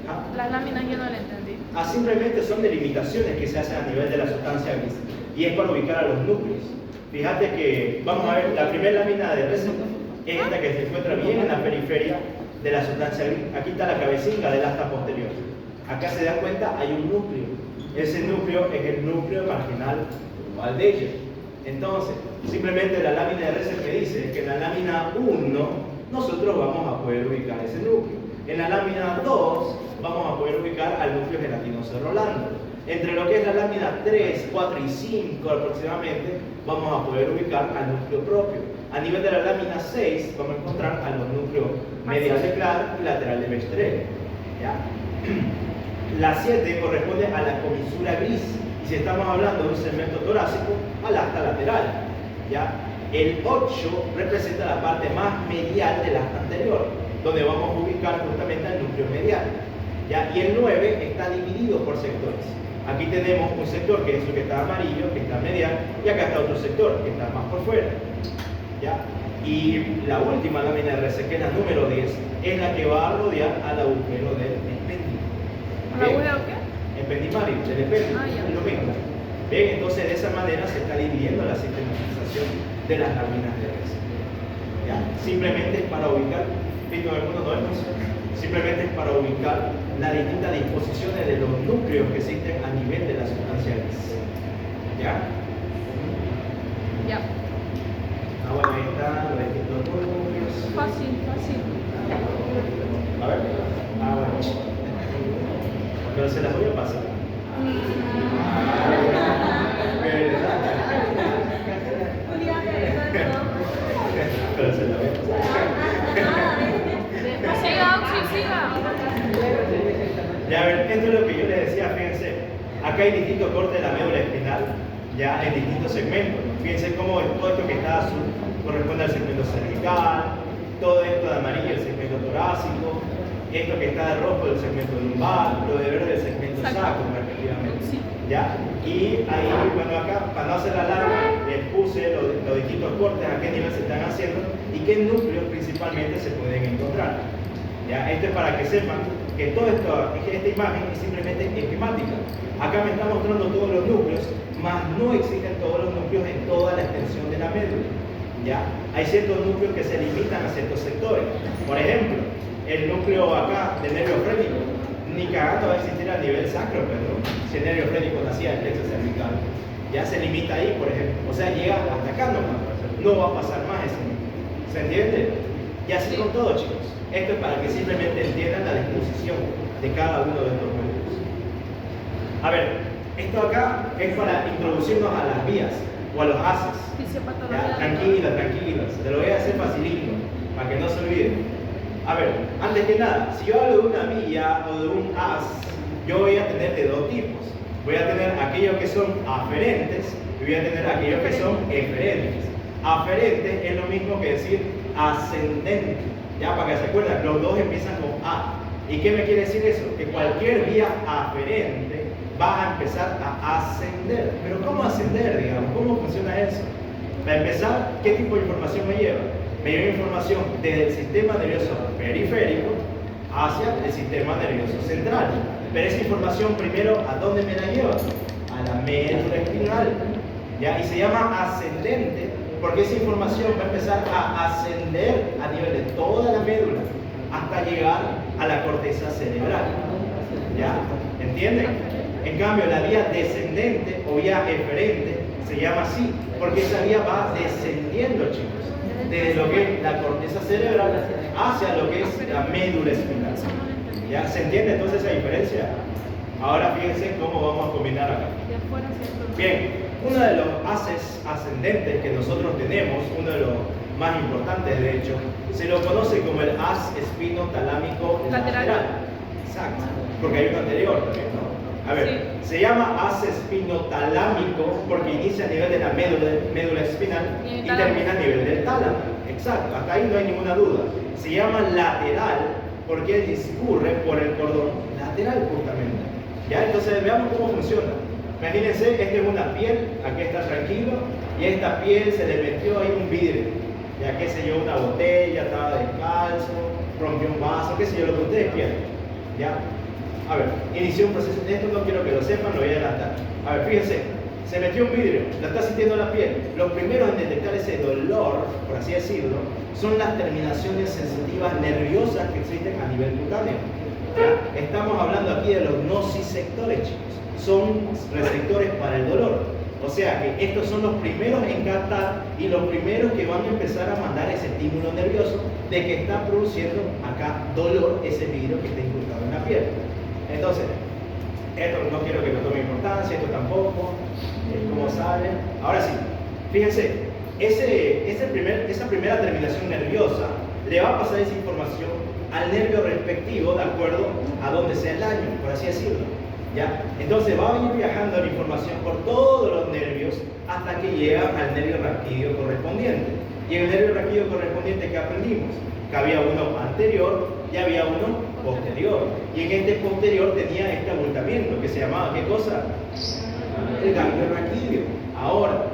Speaker 1: ¿Ah?
Speaker 2: Las láminas yo no le entendí.
Speaker 1: Simplemente son delimitaciones que se hacen a nivel de la sustancia gris y es para ubicar a los núcleos. Fíjate que, vamos a ver, la primera lámina de Reza es esta que se encuentra bien en la periferia de la sustancia gris. Aquí está la cabecilla del asta posterior. Acá se dan cuenta, hay un núcleo. Ese núcleo es el núcleo marginal Waldecker. Entonces, simplemente la lámina de Reza me dice que en la lámina 1 nosotros vamos a poder ubicar ese núcleo. En la lámina 2 vamos a poder ubicar al núcleo gelatinoso de Rolando. Entre lo que es la lámina 3, 4 y 5 aproximadamente, vamos a poder ubicar al núcleo propio. A nivel de la lámina 6 vamos a encontrar a los núcleos medial de Clark y lateral de Beschler. ¿Ya? La 7 corresponde a la comisura gris. Y si estamos hablando de un segmento torácico, al asta lateral. ¿Ya? El 8 representa la parte más medial del asta anterior, donde vamos a ubicar justamente al núcleo medial. ¿Ya? Y el 9 está dividido por sectores. Aquí tenemos un sector que es el que está amarillo, que está medial, y acá está otro sector que está más por fuera. ¿Ya? Y la última lámina de Reza, que es la número 10, es la que va a rodear al agujero del epéndice.
Speaker 2: ¿El agujero qué?
Speaker 1: Ependimario, del epéndice,
Speaker 2: Ya.
Speaker 1: es lo mismo. Bien, entonces de esa manera se está dividiendo la sistematización de las láminas de Reza. ¿Ya? Simplemente es para ubicar, ¿visto algunos no hemos? Simplemente es para ubicar las distintas disposiciones de los núcleos que existen a nivel de la sustancia gris. ¿Ya?
Speaker 2: Ya.
Speaker 1: Bueno, ahí están los distintos núcleos.
Speaker 2: Fácil, fácil.
Speaker 1: A ver. Bueno. Pero se las voy a pasar. Pero se las voy a pasar.
Speaker 2: Siga, Oxy, siga.
Speaker 1: Ya, a ver, esto es lo que yo les decía, fíjense. Acá hay distintos cortes de la médula espinal, ya en distintos segmentos. Fíjense cómo todo esto que está azul corresponde al segmento cervical, todo esto de amarillo el segmento torácico, esto que está de rojo el segmento lumbar, lo de verde el segmento sacro, respectivamente.
Speaker 2: Sí.
Speaker 1: ¿Ya? Y ahí, bueno, acá, para no hacer la larga, les puse los distintos estos cortes, a qué nivel se están haciendo y qué núcleos principalmente se pueden encontrar. ¿Ya? Esto es para que sepan que toda esta imagen es simplemente esquemática. Acá me está mostrando todos los núcleos, mas no existen todos los núcleos en toda la extensión de la médula. ¿Ya? Hay ciertos núcleos que se limitan a ciertos sectores. Por ejemplo, el núcleo acá del nervio frénico, ni cagando va a existir a nivel sacro, pero si el nervio frénico nacía del plexo cervical, ya se limita ahí, por ejemplo. O sea, llega hasta acá nomás. No va a pasar más ese núcleo. ¿Se entiende? Y así con todo, chicos. Esto es para que simplemente entiendan la disposición de cada uno de estos núcleos. A ver, esto acá es para introducirnos a las vías o a los haces. Ya, tranquila, tranquila. Te lo voy a hacer facilito, para que no se olviden. A ver, antes que nada, si yo hablo de una vía o de un haz, yo voy a tener de dos tipos. Voy a tener aquellos que son aferentes y voy a tener aquellos que son eferentes. Aferente es lo mismo que decir ascendente. Ya, para que se acuerden, los dos empiezan con A. ¿Y qué me quiere decir eso? Que cualquier vía aferente va a empezar a ascender. Pero ¿cómo ascender, digamos? ¿Cómo funciona eso? Para empezar, ¿qué tipo de información me lleva? Me lleva información desde el sistema nervioso periférico hacia el sistema nervioso central. Pero esa información primero, ¿a dónde me la lleva? A la médula espinal. ¿Ya? Y se llama ascendente porque esa información va a empezar a ascender a nivel de toda la médula hasta llegar a la corteza cerebral. ¿Ya? ¿Entienden? En cambio, la vía descendente o vía eferente se llama así porque esa vía va descendiendo, chicos, desde lo que es la corteza cerebral hacia lo que es la médula espinal. ¿Ya? ¿Se entiende entonces esa diferencia? Ahora fíjense cómo vamos a combinar acá. Bien, uno de los haces ascendentes que nosotros tenemos, uno de los más importantes de hecho, se lo conoce como el haz espinotalámico lateral. Exacto, porque hay uno anterior también, ¿no? A ver, se llama haz espinotalámico porque inicia a nivel de la médula espinal y termina a nivel del tálamo. Exacto, hasta ahí no hay ninguna duda. Se llama lateral porque discurre por el cordón lateral justamente. ¿Ya? Entonces veamos cómo funciona. Imagínense, esta es una piel, aquí está tranquilo, y a esta piel se le metió ahí un vidrio. Ya qué sé yo, una botella, estaba descalzo, rompió un vaso, qué sé yo, lo que ustedes quieran. ¿Ya? A ver, inició un proceso, esto no quiero que lo sepan, lo voy a adelantar. A ver, fíjense, se metió un vidrio, la está sintiendo la piel. Los primeros en detectar ese dolor, por así decirlo, son las terminaciones sensitivas nerviosas que existen a nivel cutáneo. ¿Ya? Estamos hablando aquí de los nociceptores, chicos. Son receptores para el dolor. O sea que estos son los primeros en captar y los primeros que van a empezar a mandar ese estímulo nervioso de que está produciendo acá dolor ese vidrio que está incrustado en la piel. Entonces, esto no quiero que no tome importancia, esto tampoco, cómo sale. Ahora sí, fíjense, esa primera terminación nerviosa le va a pasar esa información al nervio respectivo de acuerdo a donde sea el daño, por así decirlo. ¿Ya? Entonces va a ir viajando la información por todos los nervios hasta que llega al nervio raquídeo correspondiente. Y en el nervio raquídeo correspondiente, ¿qué aprendimos? Que había uno anterior y había uno posterior. Y en este posterior tenía este abultamiento que se llamaba, ¿qué cosa? El ganglio raquídeo. Ahora,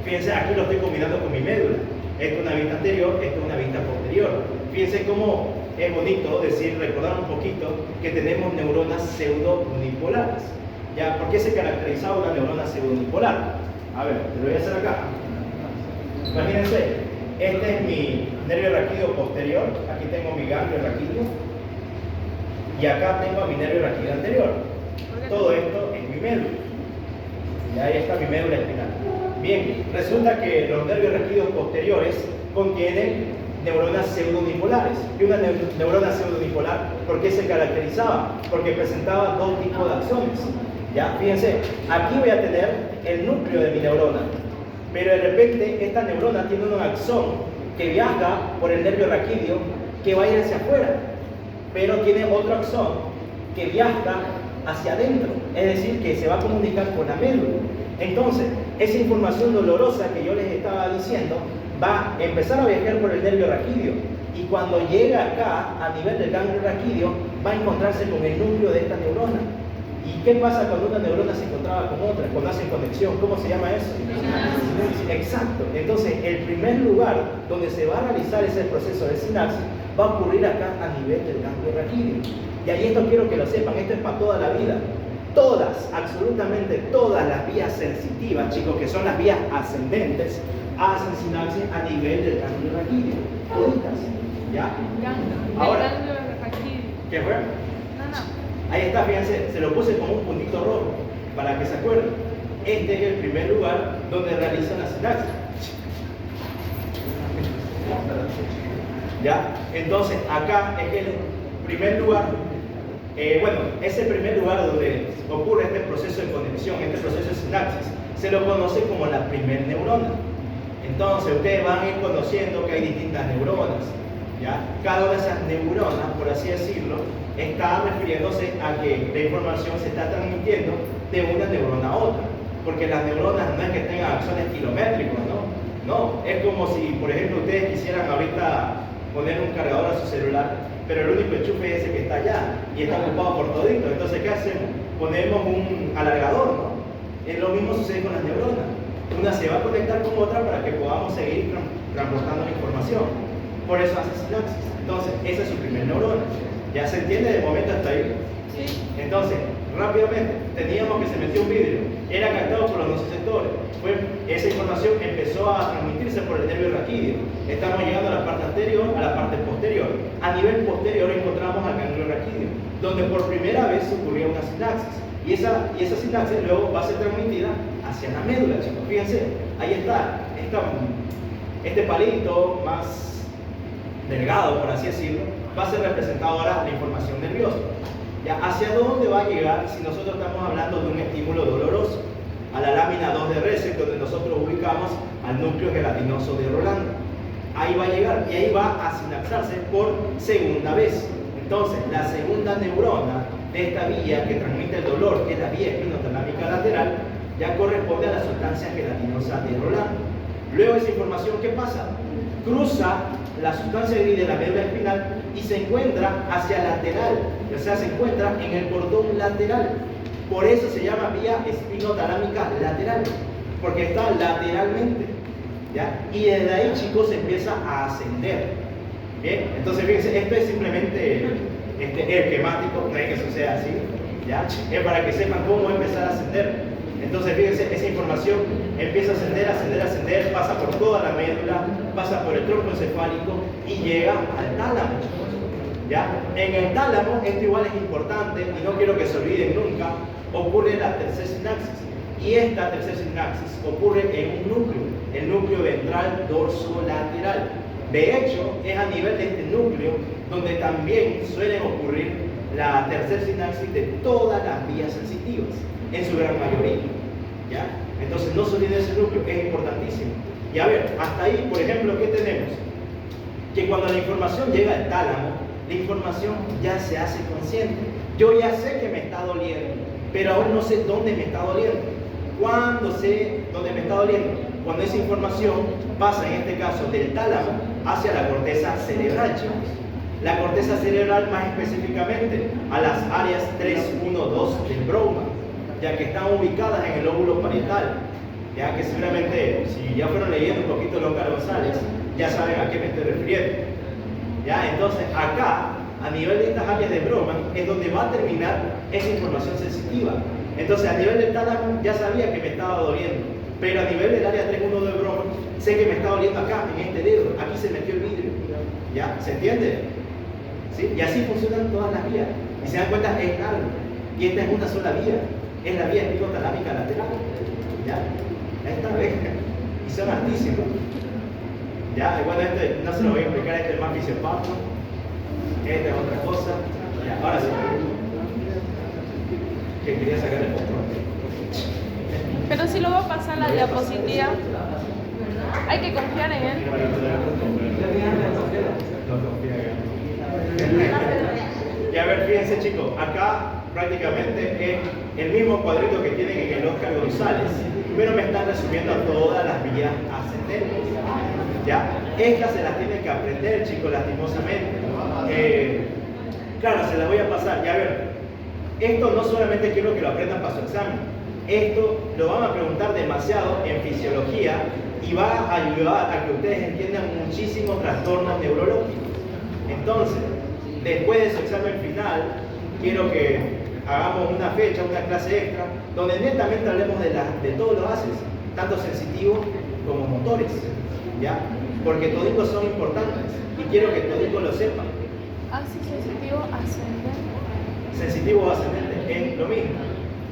Speaker 1: fíjense, aquí lo estoy combinando con mi médula. Esto es una vista anterior, esto es una vista posterior. Fíjense cómo es bonito recordar un poquito que tenemos neuronas pseudo-unipolares. ¿Ya? ¿Por qué se caracterizaba una neurona pseudo-unipolar? A ver, te lo voy a hacer acá. Imagínense, este es mi nervio raquídeo posterior, aquí tengo mi ganglio raquídeo, y acá tengo a mi nervio raquídeo anterior. Todo esto es mi médula. Y ahí está mi médula espinal. Bien, resulta que los nervios raquídeos posteriores contienen neuronas pseudounipolares. Y una neurona pseudounipolar, ¿por qué se caracterizaba? Porque presentaba dos tipos de axones. ¿Ya? Fíjense, aquí voy a tener el núcleo de mi neurona, pero de repente esta neurona tiene un axón que viaja por el nervio raquídeo que va a ir hacia afuera, pero tiene otro axón que viaja hacia adentro, es decir, que se va a comunicar con la médula. Entonces, esa información dolorosa que yo les estaba diciendo va a empezar a viajar por el nervio raquídeo y cuando llega acá a nivel del ganglio raquídeo va a encontrarse con el núcleo de esta neurona. ¿Y qué pasa cuando una neurona se encontraba con otra? Cuando hacen conexión, ¿cómo se llama eso? Exacto. Entonces, el primer lugar donde se va a realizar ese proceso de sinapsis va a ocurrir acá a nivel del ganglio raquídeo. Y ahí esto quiero que lo sepan, esto es para toda la vida. Todas, absolutamente todas las vías sensitivas, chicos, que son las vías ascendentes, hacen sinapsis a nivel del ganglio raquídeo. Toditas. ¿Ya? Ahora, ¿qué fue? Ahí está, fíjense, se lo puse como un puntito rojo para que se acuerden. Este es el primer lugar donde realizan la sinapsis. ¿Ya? Entonces, acá es el primer lugar, es el primer lugar donde ocurre este proceso de conexión, este proceso de sinapsis. Se lo conoce como la primer neurona. Entonces, ustedes van a ir conociendo que hay distintas neuronas. ¿Ya? Cada una de esas neuronas, por así decirlo, está refiriéndose a que la información se está transmitiendo de una neurona a otra. Porque las neuronas no es que tengan axones kilométricos, ¿no? No, es como si, por ejemplo, ustedes quisieran ahorita poner un cargador a su celular, pero el único enchufe es ese que está allá y está ocupado por todito. Entonces, ¿qué hacemos? Ponemos un alargador, ¿no? Lo mismo sucede con las neuronas. Una se va a conectar con otra para que podamos seguir transportando la información. Por eso hace sinapsis. Entonces, esa es su primer neurona. ¿Ya se entiende de momento hasta ahí?
Speaker 2: Sí.
Speaker 1: Entonces, rápidamente, teníamos que se metió un vidrio, era captado por los nociceptores. Esa información empezó a transmitirse por el nervio raquídeo. Estamos llegando a la parte anterior, a la parte posterior. A nivel posterior encontramos al ganglio raquídeo, donde por primera vez ocurrió una sinapsis. Y esa sinapsis luego va a ser transmitida hacia la médula, chicos. Fíjense, ahí está, este palito más delgado, por así decirlo, va a ser representado ahora la información nerviosa. ¿Ya? ¿Hacia dónde va a llegar si nosotros estamos hablando de un estímulo doloroso? A la lámina 2 de Reset, donde nosotros ubicamos al núcleo gelatinoso de Rolando. Ahí va a llegar y ahí va a sinapsarse por segunda vez. Entonces, la segunda neurona de esta vía que transmite el dolor, que es la vía espinotalámica lateral, ya corresponde a la sustancia gelatinosa de Rolando. Luego esa información, ¿qué pasa? Cruza la sustancia gris de la médula espinal y se encuentra hacia lateral, o sea, se encuentra en el cordón lateral. Por eso se llama vía espinotalámica lateral, porque está lateralmente. ¿Ya? Y desde ahí, chicos, se empieza a ascender. Bien, entonces fíjense, esto es simplemente esquemático, no es que suceda así. ¿Ya? Es para que sepan cómo empezar a ascender. Entonces fíjense, esa información empieza a ascender, pasa por toda la médula, pasa por el tronco encefálico y llega al tálamo. ¿Ya? En el tálamo, esto igual es importante y no quiero que se olviden nunca, ocurre la tercera sinapsis. Y esta tercera sinapsis ocurre en un núcleo, el núcleo ventral dorsolateral. De hecho, es a nivel de este núcleo donde también suelen ocurrir la tercera sinapsis de todas las vías sensitivas, en su gran mayoría. ¿Ya? Entonces, no se olviden ese núcleo, es importantísimo. Y a ver, hasta ahí, por ejemplo, ¿qué tenemos? Que cuando la información llega al tálamo, la información ya se hace consciente. Yo ya sé que me está doliendo, pero aún no sé dónde me está doliendo. ¿Cuándo sé dónde me está doliendo? Cuando esa información pasa, en este caso, del tálamo hacia la corteza cerebral, chicos. La corteza cerebral, más específicamente, a las áreas 3, 1, 2 del Brougham, ya que están ubicadas en el lóbulo parietal. Ya que seguramente, si ya fueron leyendo un poquito Oscar González, ya saben a qué me estoy refiriendo. ¿Ya? Entonces, acá, a nivel de estas áreas de Brougham, es donde va a terminar esa información sensitiva. Entonces, a nivel del tálamo, ya sabía que me estaba doliendo, pero a nivel del área 3.1 de Brougham, sé que me está doliendo acá, en este dedo, aquí se metió el vidrio. ¿Ya? ¿Se entiende? ¿Sí? Y así funcionan todas las vías. Y se dan cuenta, es largo. Y esta es una sola vía, es la vía espinotalámica lateral. ¿Ya? Esta vez. Y son altísimos. Ya, bueno, este no se lo voy a explicar, este es más fisiopático. Esta es otra cosa. Ya, ahora sí. Que quería sacar el control.
Speaker 2: Pero si lo va a pasar la diapositiva, hay que confiar en él.
Speaker 1: Y a ver, fíjense, chicos, acá prácticamente es el mismo cuadrito que tienen en el Oscar González, pero me están resumiendo a todas las vías ascendentes. ¿Ya? Estas se las tienen que aprender, chicos, lastimosamente. Claro, se las voy a pasar. Ya a ver, Esto no solamente quiero que lo aprendan para su examen, esto lo van a preguntar demasiado en fisiología y va a ayudar a que ustedes entiendan muchísimos trastornos neurológicos. Entonces, después de su examen final, quiero que hagamos una fecha, una clase extra, donde netamente hablemos de todos los haces, tanto sensitivos como motores, ¿ya? Porque toditos son importantes y quiero que toditos lo sepan.
Speaker 2: Así sensitivo ascendente.
Speaker 1: Sensitivo o ascendente es lo mismo,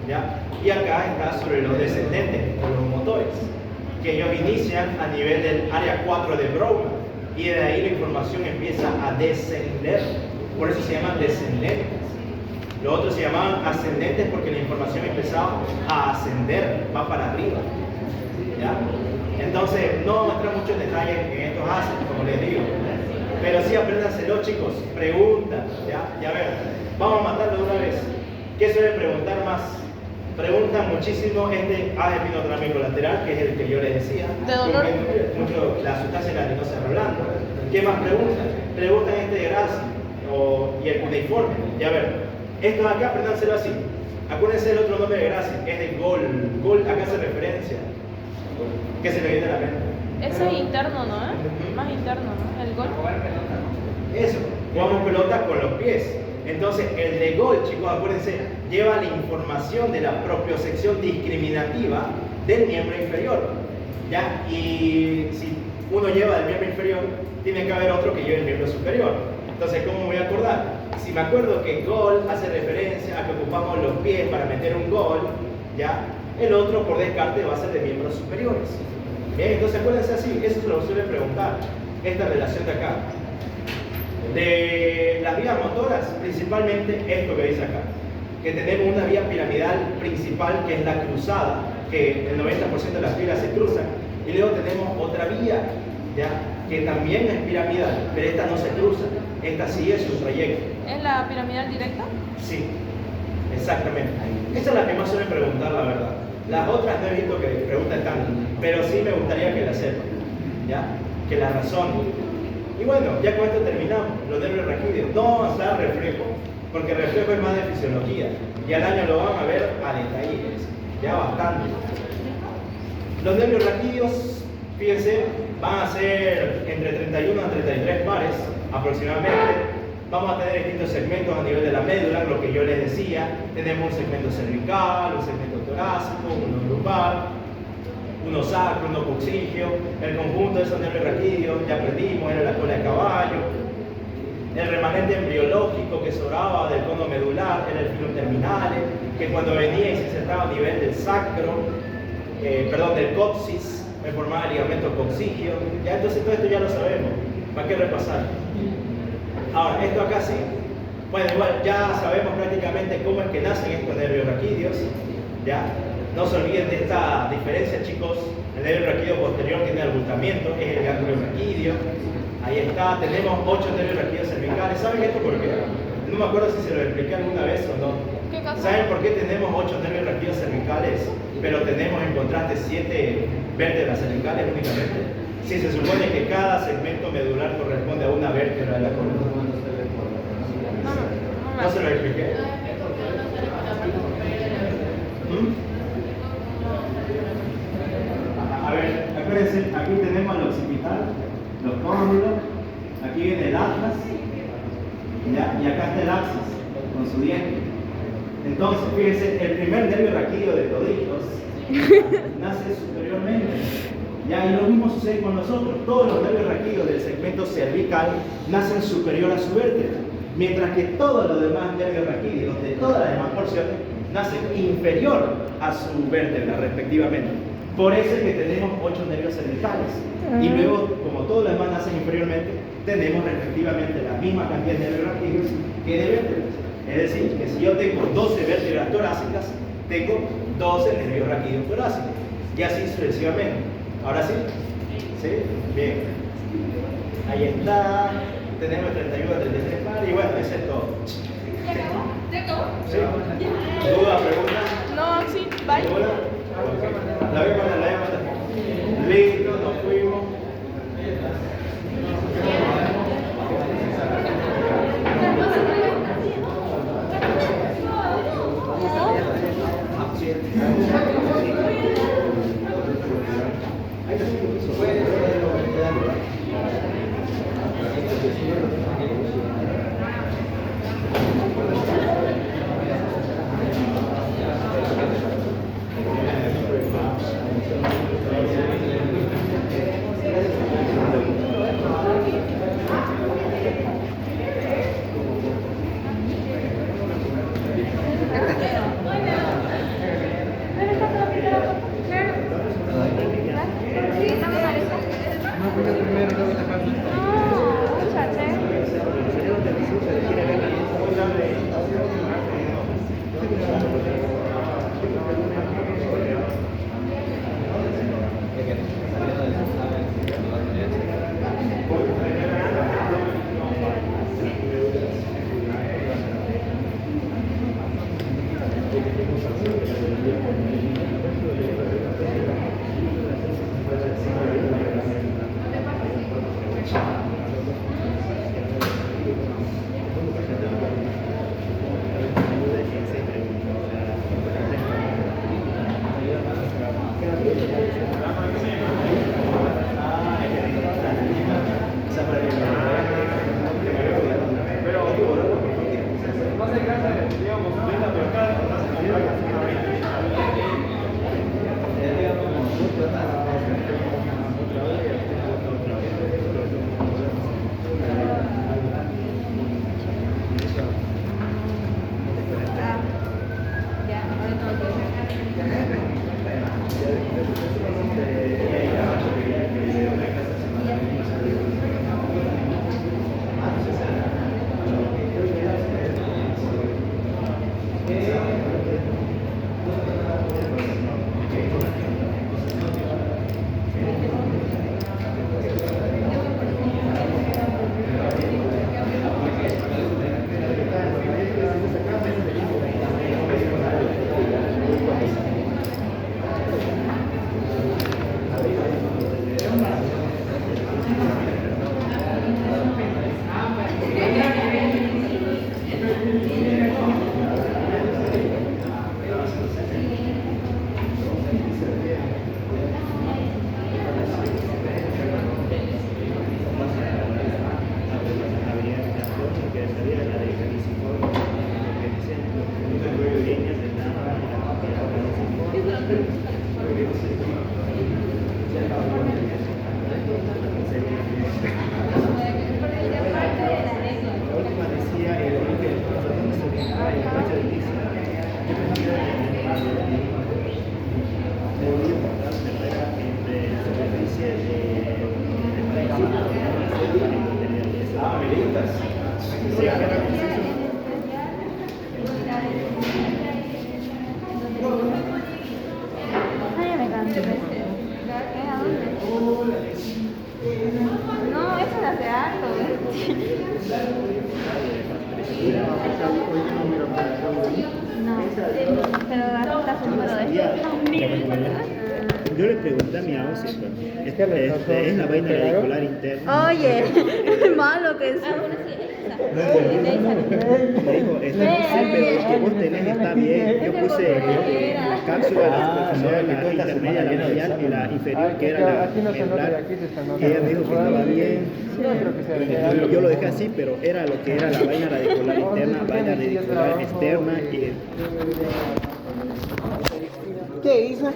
Speaker 1: ¿ya? Y acá está sobre los descendentes o los motores, que ellos inician a nivel del área 4 de Brouwer y de ahí la información empieza a descender, por eso se llaman descendentes. Los otros se llamaban ascendentes porque la información empezaba a ascender, va para arriba, ¿ya? Entonces no entra mucho en detalle en estos haces, como les digo, pero sí apréndanselo, chicos, preguntan, ¿ya? Y a ver, vamos a matarlo de una vez. ¿Qué suele preguntar más? Preguntan muchísimo este haz epinotorámico lateral, que es el que yo les decía.
Speaker 2: ¿De dolor?
Speaker 1: Mucho la sustancia lacrinosa hablando. ¿Qué más preguntan? Preguntan este de Gracie y el cuneiforme. Y a ver, esto de acá, apréndanselo así. Acuérdense del otro nombre de Gracie, es de Gol. Gol, acá hace referencia. ¿Qué se le viene a la mente?
Speaker 2: Ese es interno, ¿no? Más interno, ¿no? El gol.
Speaker 1: Eso, jugamos pelota con los pies. Entonces, el de gol, chicos, acuérdense, lleva la información de la propiocepción discriminativa del miembro inferior, ¿ya? Y si uno lleva del miembro inferior, tiene que haber otro que lleve el miembro superior. Entonces, ¿cómo me voy a acordar? Si me acuerdo que gol hace referencia a que ocupamos los pies para meter un gol, ¿ya? El otro, por descarte, va a ser de miembros superiores. Bien, entonces acuérdense así, eso se lo suele preguntar, esta relación de acá. De las vías motoras, principalmente esto que dice acá, que tenemos una vía piramidal principal que es la cruzada, que el 90% de las fibras se cruzan, y luego tenemos otra vía, ¿ya? Que también es piramidal, pero esta no se cruza, esta sigue su trayecto.
Speaker 2: ¿Es la piramidal directa?
Speaker 1: Sí, exactamente. Esa es la que más suelen preguntar, la verdad. Las otras no he visto que pregunten tanto, pero sí me gustaría que la sepan, ¿ya? Que la razonen. Y bueno, ya con esto terminamos. Los nervios raquídeos. No vamos a hacer reflejo, porque el reflejo es más de fisiología. Y al año lo van a ver a detalle, ya bastante. Los nervios raquídeos, fíjense, van a ser entre 31 a 33 pares aproximadamente. Vamos a tener distintos segmentos a nivel de la médula, lo que yo les decía. Tenemos un segmento cervical, un segmento torácico, uno grupal, uno sacro, uno coxígeo. El conjunto de esos nervios raquídeos, ya aprendimos, era la cola de caballo. El remanente embriológico que sobraba del cono medular era el filo terminale, que cuando venía y se insertaba a nivel del sacro, del coxis, me formaba el ligamento coxígeo. Ya, entonces todo esto ya lo sabemos. ¿Para qué repasar? Ahora, esto acá sí. Bueno, igual ya sabemos prácticamente cómo es que nacen estos nervios raquídeos, ¿ya? No se olviden de esta diferencia, chicos. El nervio raquídeo posterior tiene abultamiento, es el ganglio raquídeo. Ahí está, tenemos 8 nervios raquídeos cervicales. ¿Saben esto por qué? No me acuerdo si se lo expliqué alguna vez o no.
Speaker 2: ¿Qué cosa?
Speaker 1: ¿Saben por qué tenemos 8 nervios raquídeos cervicales, pero tenemos en contraste 7 vértebras cervicales únicamente? Si se supone que cada segmento medular corresponde a una vértebra de la columna. ¿No se lo expliqué? A ver, acuérdense, aquí tenemos el occipital, los cóndulos, aquí viene el atlas, ¿ya? Y acá está el axis, con su diente. Entonces, fíjense, el primer nervio raquídeo de toditos nace superiormente. ¿Ya? Y lo mismo sucede con nosotros. Todos los nervios raquídeos del segmento cervical nacen superior a su vértebra, mientras que todos los demás nervios raquídeos de todas las demás porciones nacen inferior a su vértebra respectivamente. Por eso es que tenemos 8 nervios cervicales. Y luego, como todos los demás nacen inferiormente, tenemos respectivamente la misma cantidad de nervios raquídeos que de vértebras. Es decir, que si yo tengo 12 vértebras torácicas, tengo 12 nervios raquídeos torácicos. Y así sucesivamente. ¿Ahora sí? ¿Sí? Bien. Ahí está. Tenemos 31 a 33 pares. Y bueno, eso es todo.
Speaker 5: ¿Ya acabó? ¿Ya acabó?
Speaker 1: ¿Sí? ¿Duda, pregunta?
Speaker 2: No, sí, bye.
Speaker 1: ¿Segura? Ok. La voy a mandar, la voy a mandar. Listo, nos fuimos.
Speaker 3: fuiste primero, luego te falta.
Speaker 2: No, chaché. Ay, ya me cansé. ¿A dónde? No, eso no hace harto. No, pero hasta su número de
Speaker 4: Yo le pregunté a mi AOSI, es la vaina radicular interna.
Speaker 2: Oye, malo que es.
Speaker 4: Me dijo, no sé, pero lo que vos tenés está bien. Yo puse la cápsula, la intermedia, la medial y la inferior, que era la medular. Y ella me dijo que estaba bien. Yo lo dejé así, pero era lo que era la vaina radicular interna, vaina radicular externa y...
Speaker 3: ¿Qué hizo?